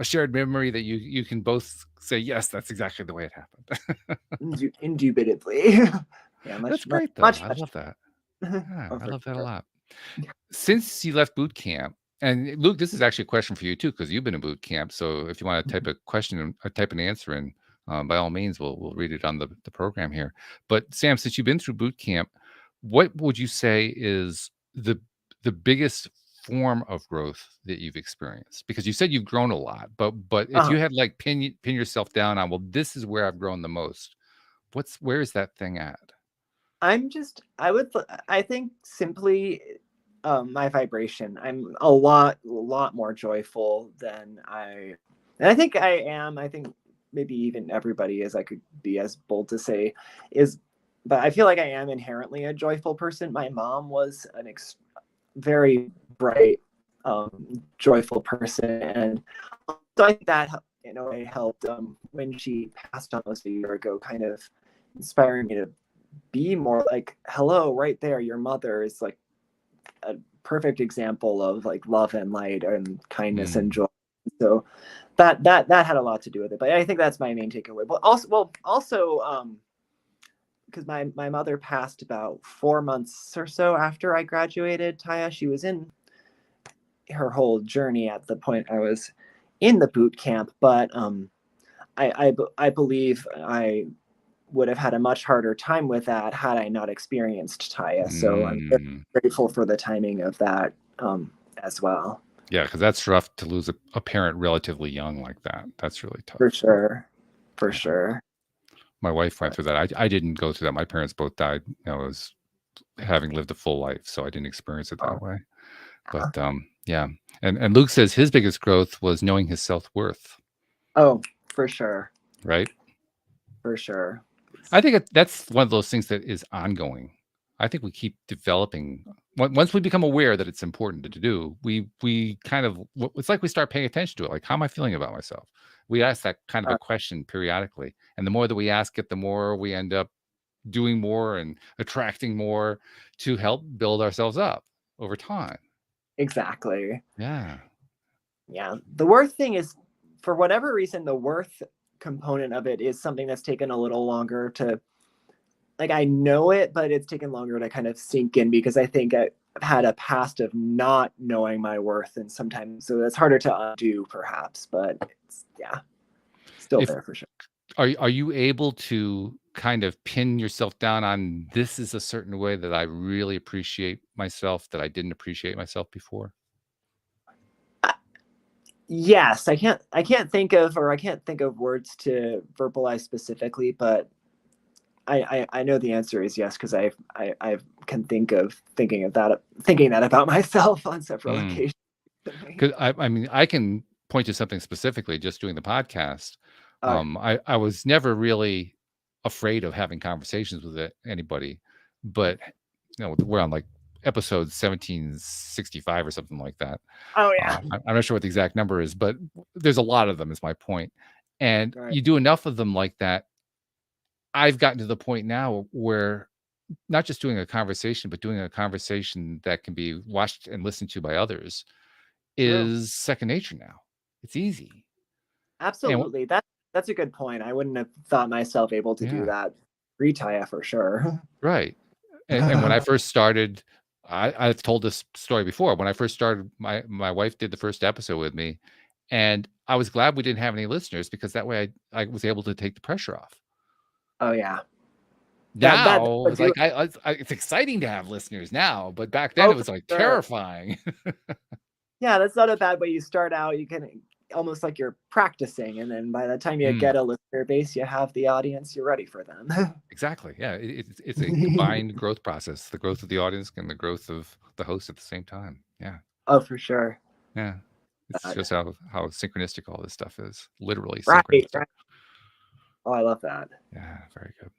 shared memory that you can both say, yes, that's exactly the way it happened. Indubitably. Yeah, That's much, much, great, though. much, I much. love that. Yeah, Oh, I for love that a sure. lot. Since you left boot camp, and Luke, this is actually a question for you too, because you've been in boot camp. So if you want to type a question or type an answer in, by all means, we'll read it on the program here. But Sam, since you've been through boot camp, what would you say is the biggest form of growth that you've experienced? Because you said you've grown a lot, but if Uh, you had like pin yourself down on, well, this is where I've grown the most. Where is that thing at? I think simply my vibration. I'm a lot more joyful and I think I am. I think maybe even everybody, as I could be as bold to say, is, but I feel like I am inherently a joyful person. My mom was very bright, joyful person, and so I think that in a way helped, when she passed almost a year ago, kind of inspiring me to be more like, hello, right there, your mother is like a perfect example of like love and light and kindness and Mm, joy. So that had a lot to do with it, but I think that's my main takeaway. But also because my mother passed about 4 months or so after I graduated, Taya. She was in her whole journey at the point I was in the boot camp, but I believe I would have had a much harder time with that had I not experienced Taya. So I'm very mm. grateful for the timing of that, as well. Yeah, because that's rough to lose a parent relatively young like that. That's really For tough. sure. For Yeah. sure. My wife went But through that. I didn't go through that. My parents both died, I was having lived a full life, so I didn't experience it oh, that way. But yeah. And Luke says his biggest growth was knowing his self-worth, oh, for sure. right? For sure. I think that's one of those things that is ongoing. I think we keep developing. Once we become aware that it's important to do, we kind of, it's like we start paying attention to it. Like, how am I feeling about myself? We ask that kind of a Uh, question periodically, and the more that we ask it, the more we end up doing more and attracting more to help build ourselves up over time. exactly. Yeah. Yeah. The worth thing is, for whatever reason, the worth component of it is something that's taken a little longer to, like, I know it, but it's taken longer to kind of sink in because I think I've had a past of not knowing my worth, and sometimes so that's harder to undo perhaps, but it's, yeah, still If there for sure. are you able to kind of pin yourself down on, this is a certain way that I really appreciate myself that I didn't appreciate myself before? Yes, I can't think of words to verbalize specifically, but I know the answer is yes, because I can think of thinking that about myself on several Mm. occasions. 'Cause I mean, I can point to something specifically just doing the podcast. Oh yeah. I was never really afraid of having conversations with anybody, but, we're on, like, episode 1765 or something like that. Oh yeah. I'm not sure what the exact number is, but there's a lot of them is my point. And Right. you do enough of them like that, I've gotten to the point now where not just doing a conversation, but doing a conversation that can be watched and listened to by others True. is second nature now. It's easy. And Absolutely. That's a good point. I wouldn't have thought myself able to do yeah, that pre-Taya for sure. right. And when I first started, I've told this story before. When I first started, my wife did the first episode with me, and I was glad we didn't have any listeners because that way I was able to take the pressure off. Oh yeah. That Now would it's do like it. it's exciting to have listeners now, but back then Oh, it for was like sure. terrifying. Yeah, that's not a bad way. You start out, you can almost like you're practicing, and then by the time you Mm, get a listener base, you have the audience, you're ready for them. exactly. Yeah. It's a combined growth process, the growth of the audience and the growth of the host at the same time. Yeah. Oh, for sure. Yeah. It Uh, shows how synchronistic all this stuff is. Literally right, synchronistic. right. Oh, I love that. Yeah. Very good.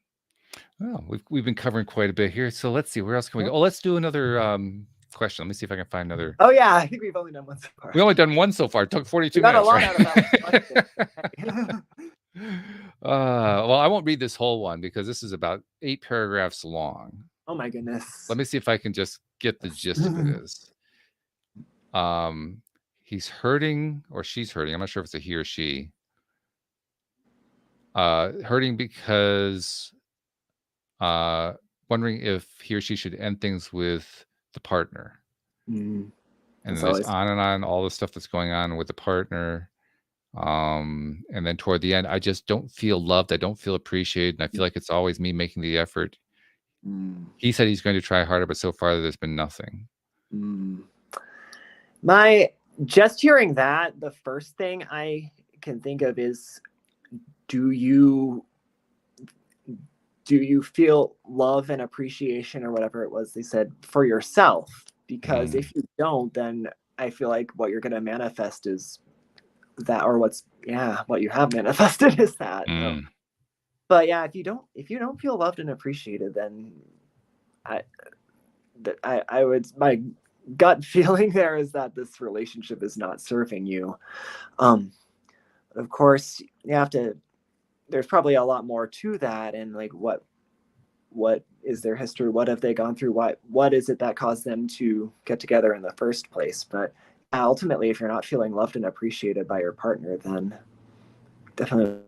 Well, we've been covering quite a bit here. So let's see, where else can we go? Oh, let's do another question. Let me see if I can find another. Oh yeah, I think we've only done one so far. We only done one so far. It took We 42 got a minutes, lot out of that one right? question. Well, I won't read this whole one because this is about 8 paragraphs long. Oh my goodness. Let me see if I can just get the gist of it is. He's hurting or she's hurting. I'm not sure if it's a he or she. Hurting because wondering if he or she should end things with the partner. Mm, And that's then there's always on and on all the stuff that's going on with the partner. And then toward the end, I just don't feel loved. I don't feel appreciated. And I feel like it's always me making the effort. mm, He said he's going to try harder, but so far there's been nothing. mm. My just hearing that, the first thing I can think of is, do you feel love and appreciation or whatever it was they said for yourself? Because if you don't, then I feel like what you're going to manifest is that, or what you have manifested is that. But yeah, if you don't feel loved and appreciated, then I would, my gut feeling there is that this relationship is not serving you. Of course, you have to. There's probably a lot more to that, and like what is their history? What have they gone through? What is it that caused them to get together in the first place? But ultimately, if you're not feeling loved and appreciated by your partner, then definitely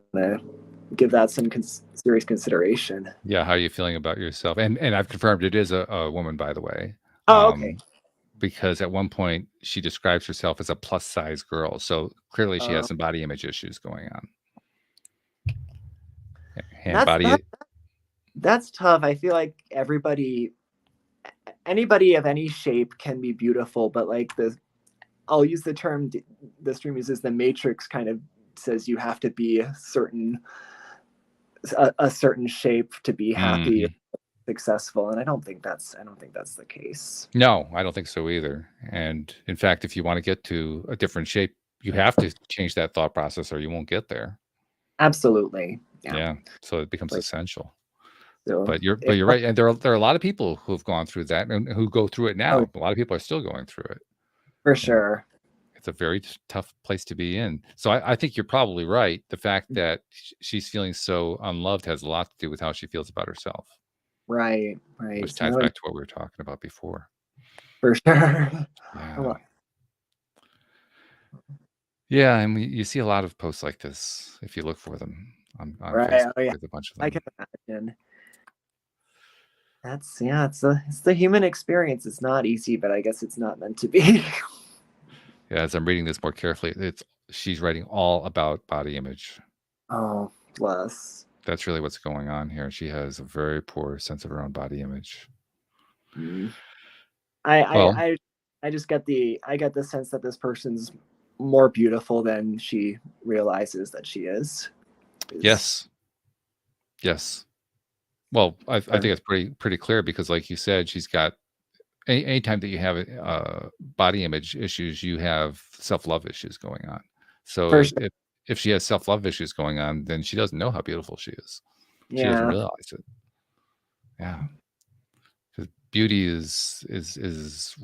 give that some serious consideration. Yeah, how are you feeling about yourself? And I've confirmed it is a woman, by the way. Oh, okay. Because at one point she describes herself as a plus size girl. So clearly she has some body image issues going on. And that's tough. I feel like anybody of any shape can be beautiful, but like I'll use the term the stream uses, the matrix kind of says you have to be a certain shape to be happy, successful, and I don't think that's the case. No, I don't think so either. And in fact, if you want to get to a different shape, you have to change that thought process or you won't get there. Absolutely. Yeah. So it becomes essential. So but you're right. And there are a lot of people who have gone through that and who go through it now. A lot of people are still going through it. For sure. It's a very tough place to be in. So I think you're probably right. The fact that she's feeling so unloved has a lot to do with how she feels about herself. Right. Which ties back to what we were talking about before. For sure. Yeah. Yeah, and you see a lot of posts like this if you look for them on Facebook. Oh, yeah. There's a bunch of them. I can imagine. It's the human experience. It's not easy, but I guess it's not meant to be. Yeah, as I'm reading this more carefully, she's writing all about body image. Oh, bless. That's really what's going on here. She has a very poor sense of her own body image. I just get the sense that this person's more beautiful than she realizes that she is. Yes. Well, I think it's pretty clear because, like you said, she's got anytime that you have body image issues, you have self-love issues going on. So if she has self-love issues going on, then she doesn't know how beautiful she is. She doesn't realize it. Yeah. Because beauty is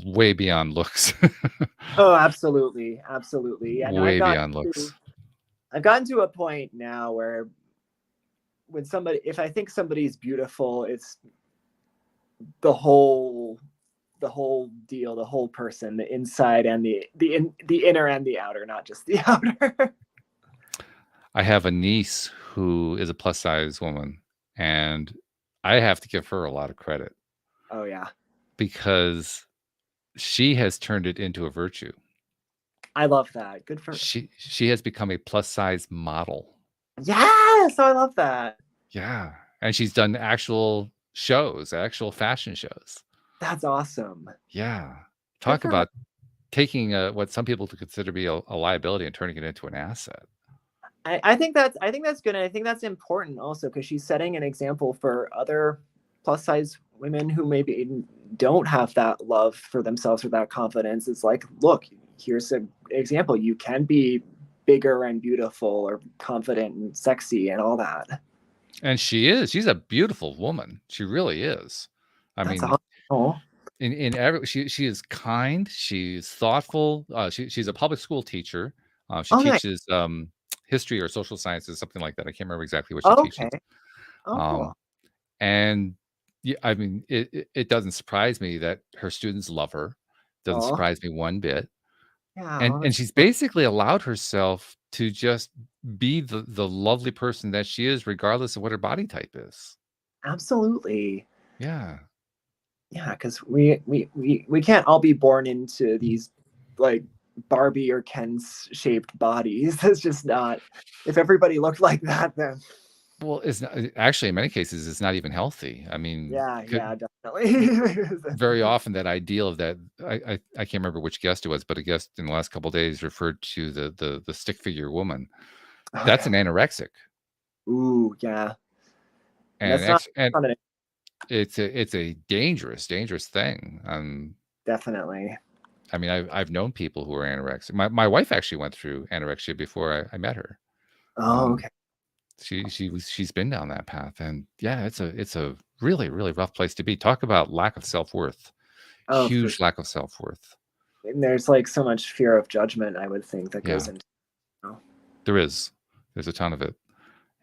way beyond looks. Oh, absolutely. Yeah, no, way beyond looks. I've gotten to a point now where if I think somebody's beautiful, it's the whole deal, the whole person, the inside and the inner and the outer, not just the outer. I have a niece who is a plus size woman, and I have to give her a lot of credit. Oh yeah. Because she has turned it into a virtue. I love that. Good for her. She has become a plus size model. Yes, I love that. Yeah. And she's done actual shows, actual fashion shows. That's awesome. Yeah. Talk about taking what some people to consider to be a liability and turning it into an asset. I think that's good, and I think that's important also because she's setting an example for other plus size women who maybe don't have that love for themselves or that confidence. It's like, look, here's an example. You can be bigger and beautiful or confident and sexy and all that. And she is. She's a beautiful woman. She really is. I That's mean, awesome. in every she is kind, she's thoughtful. She's a public school teacher. She Oh, nice. teaches history or social sciences, something like that. I can't remember exactly what she Okay. teaches. Oh, Um, cool. and yeah, I mean, it doesn't surprise me that her students love her. Doesn't Oh, surprise me one bit. yeah. And Oh, and that's she's basically allowed herself to just be the lovely person that she is, regardless of what her body type is. absolutely. Yeah. Yeah, because we can't all be born into these like Barbie or Ken's shaped bodies. That's just not. If everybody looked like that, then Well, it's not actually, in many cases, it's not even healthy. I mean, yeah, could yeah, definitely. very often that ideal of that I can't remember which guest it was, but a guest in the last couple of days referred to the stick figure woman. Oh That's yeah. an anorexic, Ooh, yeah. And and that's not, ex and not an, it's a dangerous thing. definitely. I mean, I've known people who are anorexic. My wife actually went through anorexia before I met her. Oh, Um, okay. she's been down that path, and yeah, it's a really rough place to be. Talk about lack of self-worth. Oh, for Huge sure. lack of self-worth. And there's like so much fear of judgment, I would think, that goes Yeah, into. Oh. there is. There's a ton of it.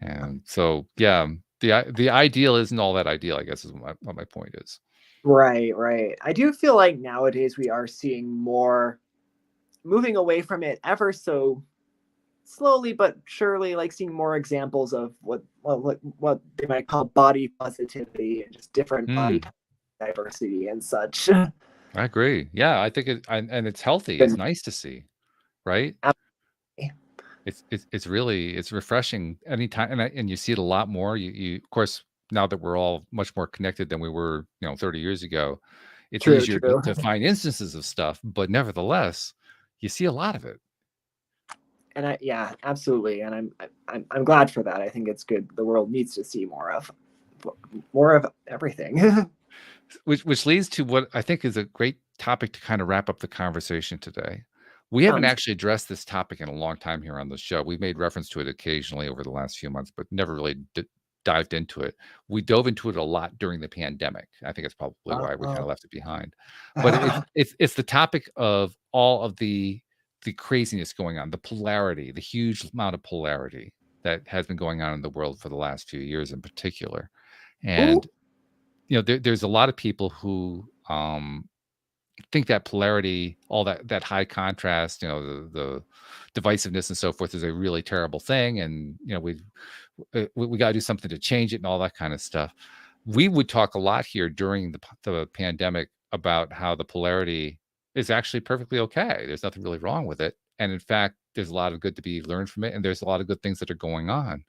And so, yeah, the ideal isn't all that ideal, I guess is what my point is. Right, right. I do feel like nowadays we are seeing more moving away from it ever so slowly but surely, like seeing more examples of what they might call body positivity and just different body Mm, diversity and such. I agree. Yeah, I think and it's healthy. It's And nice to see, right? It's really it's refreshing anytime, and you see it a lot more. You of course, now that we're all much more connected than we were, 30 years ago, it's true, easier true. to find instances of stuff, but nevertheless, you see a lot of it. And yeah, absolutely. And I'm glad for that. I think it's good. The world needs to see more of everything. Which leads to what I think is a great topic to kind of wrap up the conversation today. We haven't Sounds actually addressed this topic in a long time here on the show. We've made reference to it occasionally over the last few months, but never really dived into it. We dove into it a lot during the pandemic. I think it's probably why we kind of oh. left it behind. But it's the topic of all of the craziness going on, the polarity, the huge amount of polarity that has been going on in the world for the last few years in particular. Ooh, And there's a lot of people who think that polarity, all that high contrast, the divisiveness and so forth is a really terrible thing, and we got to do something to change it and all that kind of stuff. We would talk a lot here during the pandemic about how the polarity is actually perfectly okay. There's nothing really wrong with it, and in fact, there's a lot of good to be learned from it, and there's a lot of good things that are going on.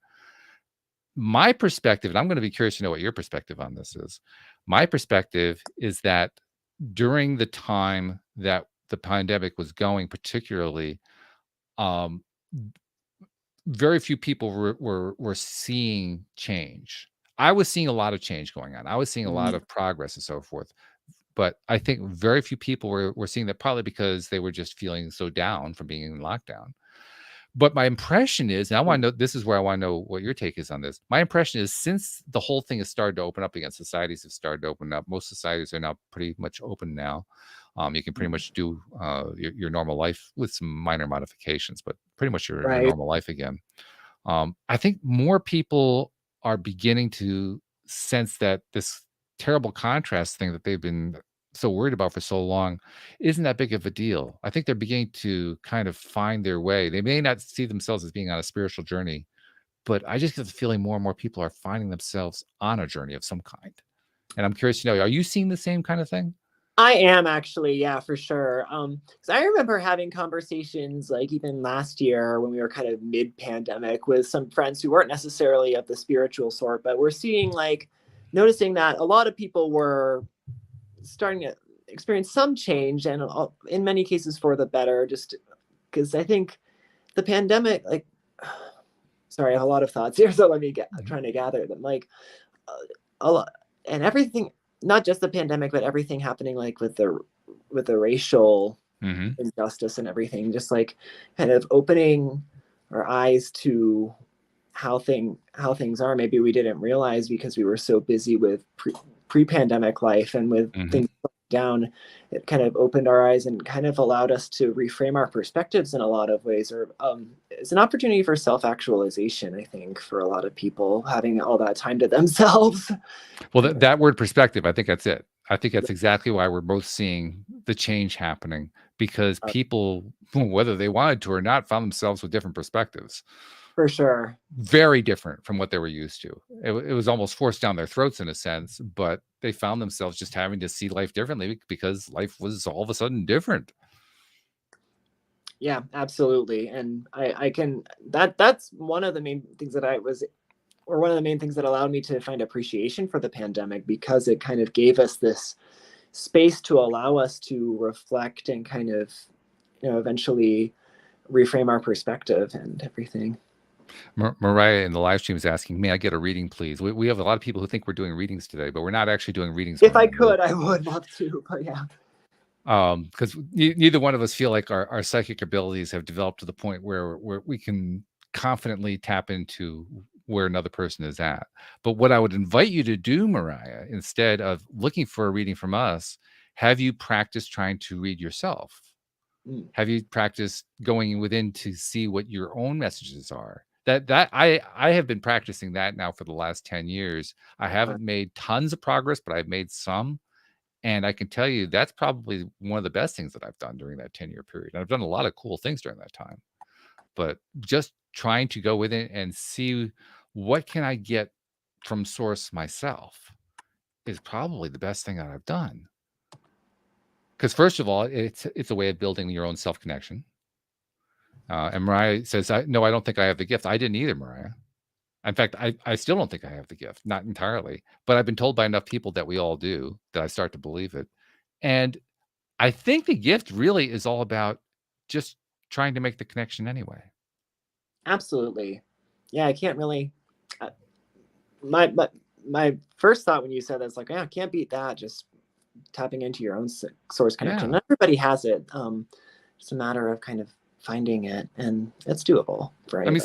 My perspective, and I'm going to be curious to know what your perspective on this is. My perspective is that during the time that the pandemic was going, particularly, um, very few people were seeing change. I was seeing a lot of change going on. I was seeing a lot mm, of progress and so forth. But I think very few people were seeing that, probably because they were just feeling so down from being in lockdown. But my impression is, and I want to know, this is where I want to know what your take is on this. My impression is, since the whole thing has started to open up again, societies have started to open up. Most societies are now pretty much open now. You can pretty much do your normal life with some minor modifications, but pretty much your right. normal life again. I think more people are beginning to sense that this terrible contrast thing that they've been so worried about for so long isn't that big of a deal. I think they're beginning to kind of find their way. They may not see themselves as being on a spiritual journey, but I just get the feeling more and more people are finding themselves on a journey of some kind. And I'm curious to know, are you seeing the same kind of thing? I am actually, yeah, for sure. 'Cause I remember having conversations like even last year when we were kind of mid-pandemic with some friends who weren't necessarily of the spiritual sort, but we're seeing like noticing that a lot of people were starting to experienced some change, and in many cases for the better, just because I think the pandemic, like, sorry, I have a lot of thoughts here, so let me trying to gather them. Like, a lot, and everything, not just the pandemic, but everything happening, like with the racial injustice and everything, just like kind of opening our eyes to how things are. Maybe we didn't realize because we were so busy with pre-pandemic life and with things down. It kind of opened our eyes and kind of allowed us to reframe our perspectives in a lot of ways, or it's an opportunity for self-actualization, I think, for a lot of people, having all that time to themselves. Well, that word perspective, I think that's it. I think that's exactly why we're both seeing the change happening, because people, whether they wanted to or not, found themselves with different perspectives. For sure. Very different from what they were used to. It was almost forced down their throats in a sense, but they found themselves just having to see life differently because life was all of a sudden different. Yeah, absolutely. And I can, that's one of the main things that one of the main things that allowed me to find appreciation for the pandemic, because it kind of gave us this space to allow us to reflect and kind of, eventually reframe our perspective and everything. Mariah in the live stream is asking, may I get a reading, please? We have a lot of people who think we're doing readings today, but we're not actually doing readings. If I could, I would love to, but yeah. Because neither one of us feel like our psychic abilities have developed to the point where we can confidently tap into where another person is at. But what I would invite you to do, Mariah, instead of looking for a reading from us, have you practiced trying to read yourself? Have you practiced going within to see what your own messages are? That I have been practicing that now for the last 10 years. I haven't made tons of progress, but I've made some. And I can tell you that's probably one of the best things that I've done during that 10-year period. And I've done a lot of cool things during that time. But just trying to go within and see what can I get from source myself is probably the best thing that I've done. Because first of all, it's a way of building your own self-connection. And Mariah says, no, I don't think I have the gift. I didn't either, Mariah. In fact, I still don't think I have the gift, not entirely. But I've been told by enough people that we all do that I start to believe it. And I think the gift really is all about just trying to make the connection anyway. Absolutely. Yeah, I can't really, my first thought when you said that's like, yeah, I can't beat that. Just tapping into your own source connection. Yeah. Everybody has it. It's a matter of kind of finding it, and it's doable for anybody. I mean,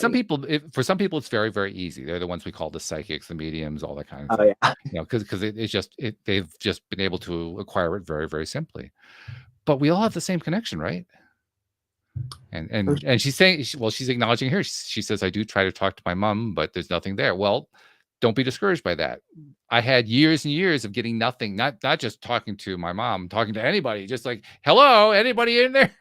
for some people, it's very, very easy. They're the ones we call the psychics, the mediums, all that kind of thing. Yeah. Because they've just been able to acquire it very, very simply. But we all have the same connection, right? And she's saying, she's acknowledging here. She says, I do try to talk to my mom, but there's nothing there. Well, don't be discouraged by that. I had years and years of getting nothing, not just talking to my mom, talking to anybody, just like, hello, anybody in there?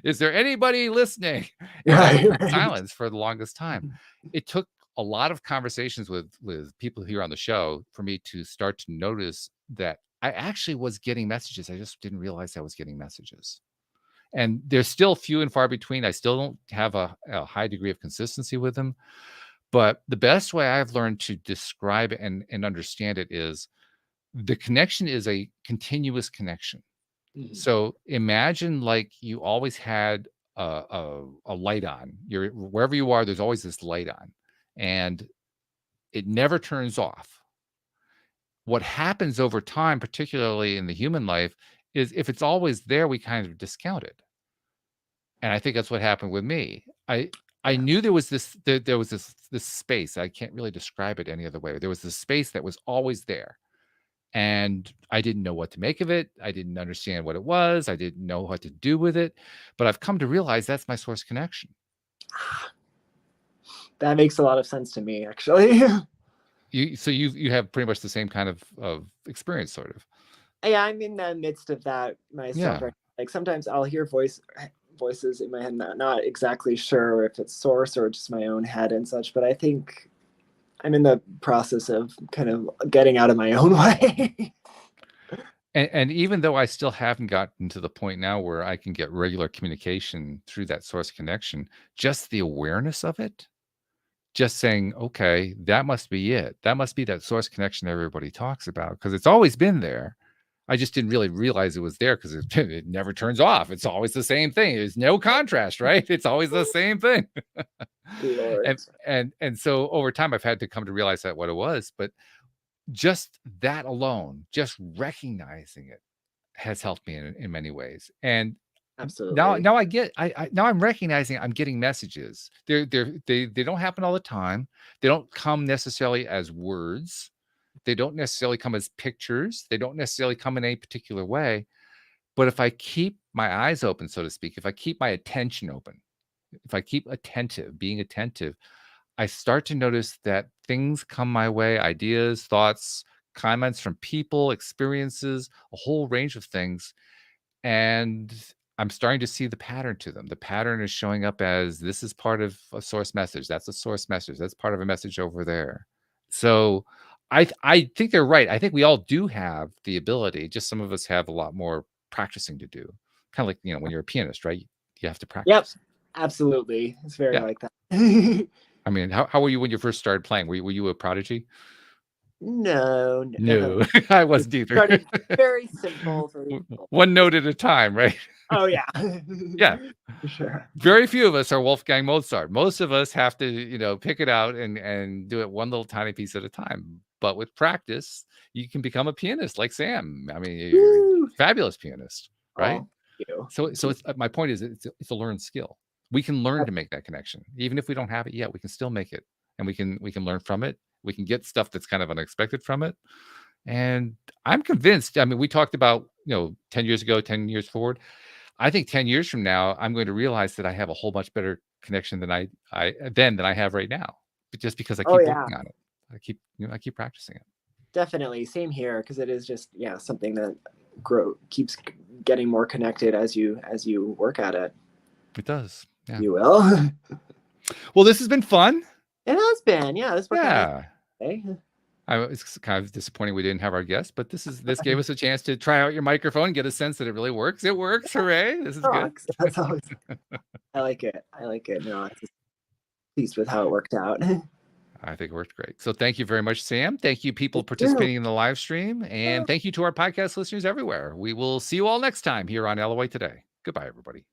Is there anybody listening? Silence for the longest time. It took a lot of conversations with people here on the show for me to start to notice that I actually was getting messages. I just didn't realize I was getting messages. And they're still few and far between. I still don't have a high degree of consistency with them. But the best way I've learned to describe it and understand it is the connection is a continuous connection. So imagine like you always had a light on. Wherever you are, there's always this light on, and it never turns off. What happens over time, particularly in the human life, is if it's always there, we kind of discount it. And I think that's what happened with me. I knew there was this space. I can't really describe it any other way. There was this space that was always there. And I didn't know what to make of it. I didn't understand what it was. I didn't know what to do with it. But I've come to realize that's my source connection. That makes a lot of sense to me, actually. You have pretty much the same kind of experience, sort of. Yeah, I'm in the midst of that myself. Yeah. Like sometimes I'll hear voices in my head, not exactly sure if it's source or just my own head and such, but I think I'm in the process of kind of getting out of my own way. And even though I still haven't gotten to the point now where I can get regular communication through that source connection, just the awareness of it, just saying, okay, that must be it. That must be that source connection everybody talks about, because it's always been there. I just didn't really realize it was there because it never turns off. It's always the same thing. There's no contrast, right? It's always the same thing. Lord. and and so over time, I've had to come to realize that what it was. But just that alone, just recognizing it, has helped me in many ways. And Absolutely. now I get now I'm recognizing I'm getting messages. They don't happen all the time. They don't come necessarily as words. They don't necessarily come as pictures. They don't necessarily come in any particular way. But if I keep my eyes open, so to speak, if I keep my attention open, if I keep attentive, being attentive, I start to notice that things come my way, ideas, thoughts, comments from people, experiences, a whole range of things. And I'm starting to see the pattern to them. The pattern is showing up as this is part of a source message. That's a source message. That's part of a message over there. So I think they're right. I think we all do have the ability. Just some of us have a lot more practicing to do. Kind of like, when you're a pianist, right? You have to Yep. practice. Absolutely. It's very Yeah. like that. I mean, how were you when you first started playing? Were you a prodigy? No, no. No, I It wasn't either. started very simple, very simple. One note at a time, right? Oh yeah. Yeah. For sure. Very few of us are Wolfgang Mozart. Most of us have to, pick it out and do it one little tiny piece at a time. But with practice, you can become a pianist like Sam. I mean, you're a Woo! fabulous pianist, right? Oh, thank you. So it's my point is it's a learned skill. We can learn Yep. to make that connection. Even if we don't have it yet, we can still make it. And we can learn from it. We can get stuff that's kind of unexpected from it. And I'm convinced, I mean, we talked about, 10 years ago, 10 years forward. I think 10 years from now, I'm going to realize that I have a whole much better connection than than I have right now. But just because I Oh keep yeah. working on it. I keep practicing it. Definitely. Same here, because it is just, yeah, something that keeps getting more connected as you work at it. It does. Yeah. You will. Well, this has been fun. It has been. Yeah, this worked out Yeah. nice. It's kind of disappointing we didn't have our guest, but this gave us a chance to try out your microphone, get a sense that it really works. It works. Hooray. This is good. Rocks. That's always. I like it. I like it. No, I'm just pleased with how it worked out. I think it worked great. So thank you very much, Sam. Thank you, people Thank you. participating in the live stream. And thank you to our podcast listeners everywhere. We will see you all next time here on LOA Today. Goodbye, everybody.